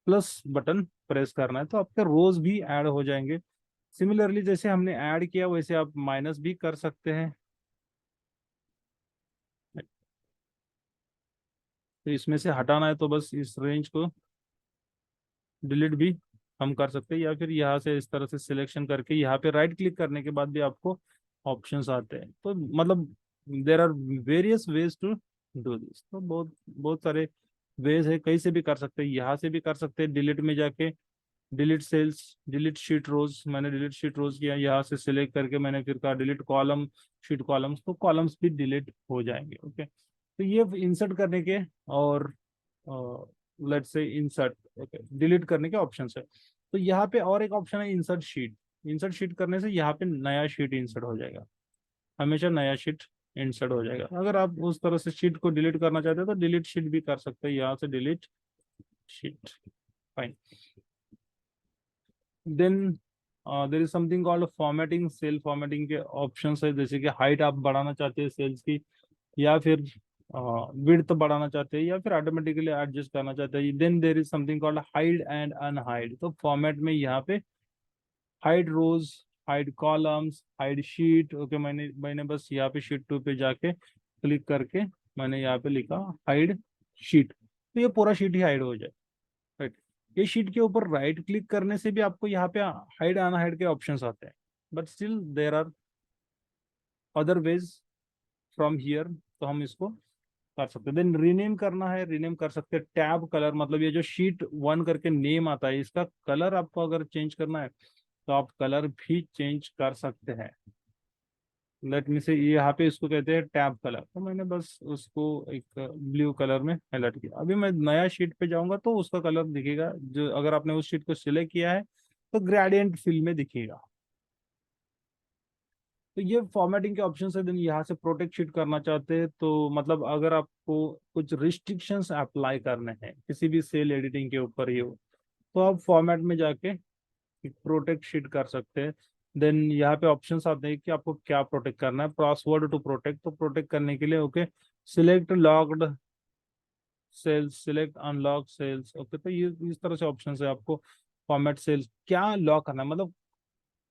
प्लस बटन प्रेस करना है, तो आपके रोज भी ऐड हो जाएंगे। सिमिलरली जैसे हमने ऐड किया वैसे आप माइनस भी कर सकते हैं। तो इसमें से हटाना है तो बस इस रेंज को डिलीट भी हम कर सकते हैं, या फिर यहाँ से इस तरह से सिलेक्शन करके यहाँ पे राइट क्लिक करने के बाद भी आपको ऑप्शंस आते हैं। तो मतलब there are various ways to do this, तो बहुत बहुत सारे वेज है, कहीं से भी कर सकते हैं, यहाँ से भी कर सकते हैं डिलीट में जाके, डिलीट सेल्स, डिलीट शीट रोज, मैंने डिलीट शीट रोज किया, यहाँ से सिलेक्ट करके मैंने फिर कहा डिलीट कॉलम शीट कॉलम्स, तो कॉलम्स भी डिलीट हो जाएंगे। ओके, तो ये इंसर्ट करने के और लेट से इंसर्ट, ओके, डिलीट करने के ऑप्शन है। तो यहाँ पे और एक ऑप्शन है इंसर्ट शीट, इंसर्ट शीट करने से यहाँ पे नया शीट इंसर्ट हो जाएगा, हमेशा नया शीट इंसर्ट हो जाएगा। अगर आप उस तरह से शीट को डिलीट करना चाहते हैं तो डिलीट शीट भी कर सकते हैं, यहाँ से delete sheet, fine. Then there is something called formatting, cell formatting के ऑप्शंस है, जैसे कि हाइट आप बढ़ाना चाहते हैं सेल्स की, या फिर विड्थ बढ़ाना चाहते हैं, या फिर ऑटोमेटिकली एडजस्ट करना चाहते हैं। Then there is something called hide and unhide, तो फॉर्मेट में यहाँ पे hide rows, hide columns, hide sheet. Okay, मैंने बस यहाँ पे शीट 2 पे जाके क्लिक करके मैंने यहाँ पे लिखा हाइड शीट, तो ये पूरा शीट ही हाइड हो जाए, राइट। ये शीट के ऊपर राइट क्लिक करने से भी आपको यहाँ पे हाइड अनहाइड के ऑप्शंस आते हैं, but still there are other ways from here, तो हम इसको कर सकते हैं। देन रीनेम करना है, रीनेम कर सकते हैं। टैब कलर, मतलब ये जो शीट 1 करके नेम आता है इसका कलर आपको अगर चेंज करना है तो आप कलर भी चेंज कर सकते हैं। लेट मी से ये यहाँ पे इसको कहते हैं टैब कलर, तो मैंने बस उसको एक ब्लू कलर में हाईलाइट किया। अभी मैं नया शीट पे जाऊंगा तो उसका कलर दिखेगा, जो अगर आपने उस शीट को सिलेक्ट किया है तो ग्रेडियंट फिल में दिखेगा। तो ये फॉर्मेटिंग के ऑप्शन है। देन यहाँ से प्रोटेक्ट शीट करना चाहते हैं तो मतलब अगर आपको कुछ रिस्ट्रिक्शंस अप्लाई करने हैं किसी भी सेल एडिटिंग के ऊपर ही हो, तो आप फॉर्मेट में जाके प्रोटेक्ट शीट कर सकते हैं। देन यहाँ पे ऑप्शंस आते हैं कि आपको क्या प्रोटेक्ट करना है। पासवर्ड टू प्रोटेक्ट, तो प्रोटेक्ट करने के लिए okay, select locked cells, select unlock cells. Okay, तो ये इस तरह से ऑप्शन है आपको। फॉर्मेट सेल्स क्या लॉक करना है, मतलब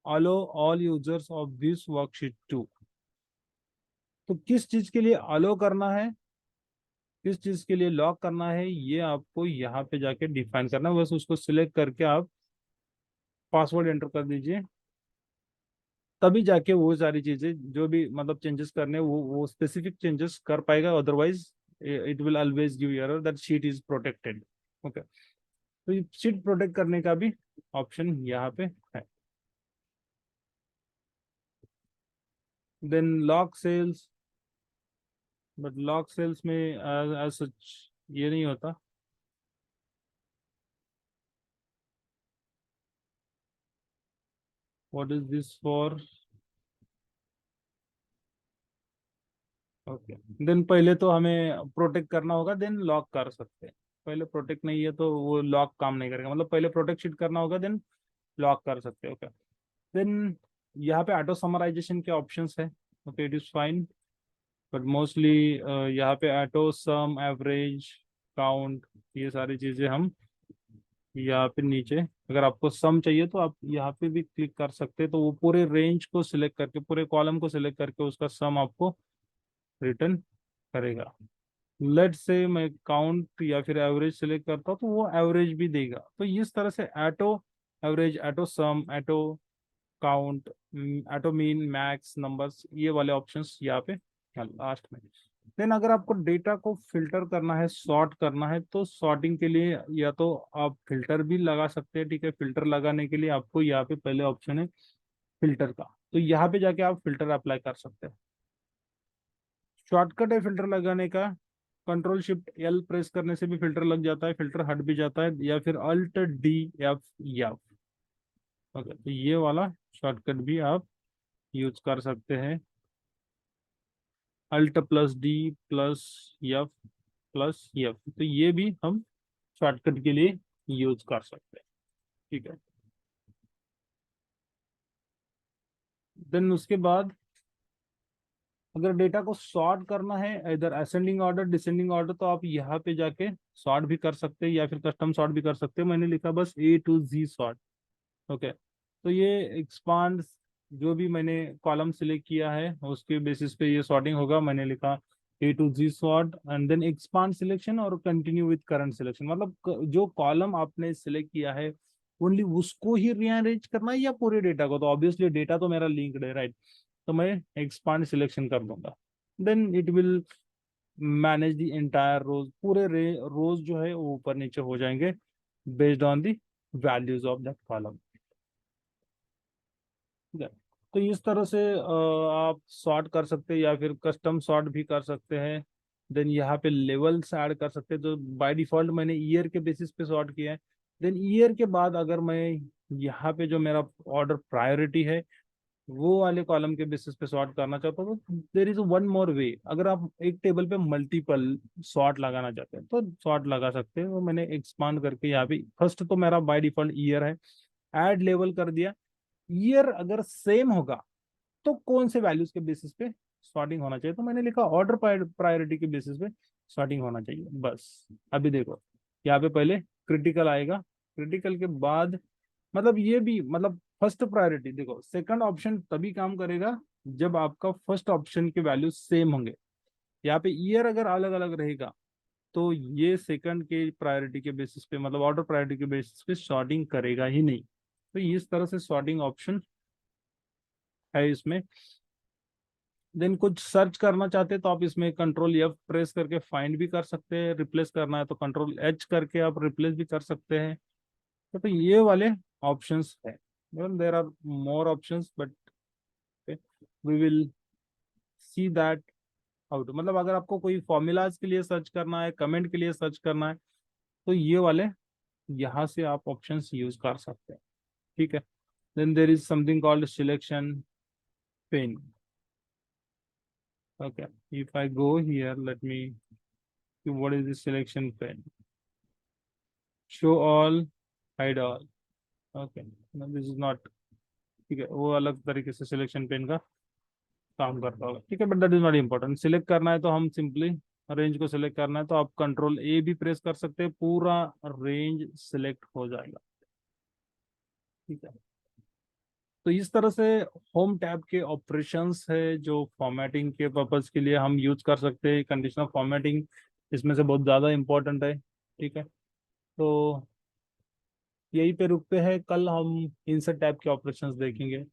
allow all users of this worksheet to, तो किस चीज के लिए अलो करना है, किस चीज के लिए लॉक करना है, ये आपको यहाँ पे जाके डिफाइन करना है। बस उसको सिलेक्ट करके आप पासवर्ड एंटर कर दीजिए, तभी जाके वो सारी चीजें जो भी मतलब चेंजेस करने हैं, वो स्पेसिफिक चेंजेस कर पाएगा। Otherwise it will always give error that sheet is protected. Okay, तो ये शीट प्रोटेक्ट करने का भी ऑप्शन यहाँ पे है। Then lock cells, but lock cells में एज सच ये नहीं होता। What is this for? Okay, then पहले तो हमें प्रोटेक्ट करना होगा, देन लॉक कर सकते हैं। पहले प्रोटेक्ट नहीं है तो वो लॉक काम नहीं करेगा, मतलब पहले प्रोटेक्ट शीट करना होगा देन लॉक कर सकते हैं। ओके, देन यहाँ पे ऑटो समराइजेशन के ऑप्शंस है। Okay, it is fine, but mostly यहाँ पे ऑटो सम, एवरेज, काउंट, ये सारी चीजें हम यहाँ पे नीचे, अगर आपको सम चाहिए तो आप यहाँ पे भी क्लिक कर सकते हैं, तो वो पूरे रेंज को सिलेक्ट करके, पूरे कॉलम को सिलेक्ट करके उसका सम आपको रिटर्न करेगा। लेट से मैं काउंट या फिर एवरेज सिलेक्ट करता हूँ तो वो एवरेज भी देगा। तो इस तरह से एटो एवरेज, एटो सम, एटो काउंट, एटो मीन, मैक्स, नंबर्स, ये वाले ऑप्शंस यहाँ पे लास्ट में। देन अगर आपको डेटा को फिल्टर करना है, सॉर्ट करना है, तो सॉर्टिंग के लिए या तो आप फिल्टर भी लगा सकते हैं। ठीक है, फिल्टर लगाने के लिए आपको यहाँ पे पहले ऑप्शन है फिल्टर का, तो यहाँ पे जाके आप फिल्टर अप्लाई कर सकते हैं। शॉर्टकट है फिल्टर लगाने का, कंट्रोल शिफ्ट एल प्रेस करने से भी फिल्टर लग जाता है, फिल्टर हट भी जाता है, या फिर alt D F F. Okay, तो ये वाला शॉर्टकट भी आप यूज कर सकते हैं, alt plus D plus F plus F, तो ये भी हम शॉर्टकट के लिए यूज कर सकते हैं। ठीक है, देन उसके बाद अगर डेटा को सॉर्ट करना है इधर असेंडिंग ऑर्डर, डिसेंडिंग ऑर्डर, तो आप यहाँ पे जाके सॉर्ट भी कर सकते हैं या फिर कस्टम सॉर्ट भी कर सकते हैं। मैंने लिखा बस ए टू जी सॉर्ट। ओके, तो ये एक्सपांड, जो भी मैंने कॉलम सिलेक्ट किया है उसके बेसिस पे ये सॉर्टिंग होगा। मैंने लिखा A to Z sort and then expand selection और कंटिन्यू विद करंट सिलेक्शन, मतलब जो कॉलम आपने सिलेक्ट किया है ओनली उसको ही रीअरेंज करना है या पूरे डेटा को। तो ऑब्वियसली डेटा तो मेरा लिंक्ड है, राइट, तो मैं एक्सपांड सिलेक्शन कर दूंगा। Then it will manage the entire rows, पूरे रोज जो है वो ऊपर नीचे हो जाएंगे based on the values of that column. ठीक है, तो इस तरह से आप सॉर्ट कर सकते हैं या फिर कस्टम सॉर्ट भी कर सकते हैं। देन यहाँ पे लेवल्स ऐड कर सकते हैं, तो बाय डिफॉल्ट मैंने ईयर के बेसिस पे सॉर्ट किया है। देन ईयर के बाद अगर मैं यहाँ पे जो मेरा ऑर्डर प्रायोरिटी है वो वाले कॉलम के बेसिस पे सॉर्ट करना चाहता हूँ, तो देर इज वन मोर वे। अगर आप एक टेबल पे मल्टीपल सॉर्ट लगाना चाहते हैं तो सॉर्ट लगा सकते हैं। वो मैंने एक्सपांड करके यहाँ पे फर्स्ट तो मेरा बाय डिफॉल्ट ईयर है, ऐड लेवल कर दिया। ईयर अगर सेम होगा तो कौन से वैल्यूज के बेसिस पे सॉर्टिंग होना चाहिए, तो मैंने लिखा ऑर्डर प्रायोरिटी के बेसिस पे सॉर्टिंग होना चाहिए बस। अभी देखो यहाँ पे पहले क्रिटिकल आएगा, क्रिटिकल के बाद मतलब ये भी मतलब फर्स्ट प्रायोरिटी, देखो सेकंड ऑप्शन तभी काम करेगा जब आपका फर्स्ट ऑप्शन के वैल्यू सेम होंगे। यहाँ पे ईयर अगर अलग अलग रहेगा तो ये सेकंड के प्रायोरिटी के बेसिस पे मतलब ऑर्डर प्रायोरिटी के बेसिस पे सॉर्टिंग करेगा ही नहीं। तो इस तरह से सॉर्टिंग ऑप्शन है इसमें। देन कुछ सर्च करना चाहते हैं तो आप इसमें कंट्रोल एफ प्रेस करके फाइंड भी कर सकते हैं, रिप्लेस करना है तो कंट्रोल एच करके आप रिप्लेस भी कर सकते हैं। तो ये वाले ऑप्शंस है। There are more options but we will see that how to, मतलब अगर आपको कोई फॉर्मूलाज के लिए सर्च करना है, कमेंट के लिए सर्च करना है, तो ये वाले यहाँ से आप ऑप्शंस यूज कर सकते हैं। ठीक है, then there is something called selection. Pane. Okay, if I go here, let me see what is the selection pane. Show all, hide all. Okay, no, this is not. ठीक है, वो अलग तरीके से सिलेक्शन पेन का काम करता होगा. ठीक है, but that is not important. Select करना है तो हम सिंपली रेंज को सिलेक्ट करना है तो आप कंट्रोल ए भी प्रेस कर सकते हैं, पूरा रेंज सिलेक्ट हो जाएगा. ठीक है, तो इस तरह से होम टैब के ऑपरेशंस है जो फॉर्मेटिंग के पर्पज के लिए हम यूज कर सकते हैं. कंडीशनल फॉर्मेटिंग इसमें से बहुत ज़्यादा इंपॉर्टेंट है. ठीक है, तो यहीं पे रुकते हैं. कल हम इंसर्ट टैब के ऑपरेशंस देखेंगे.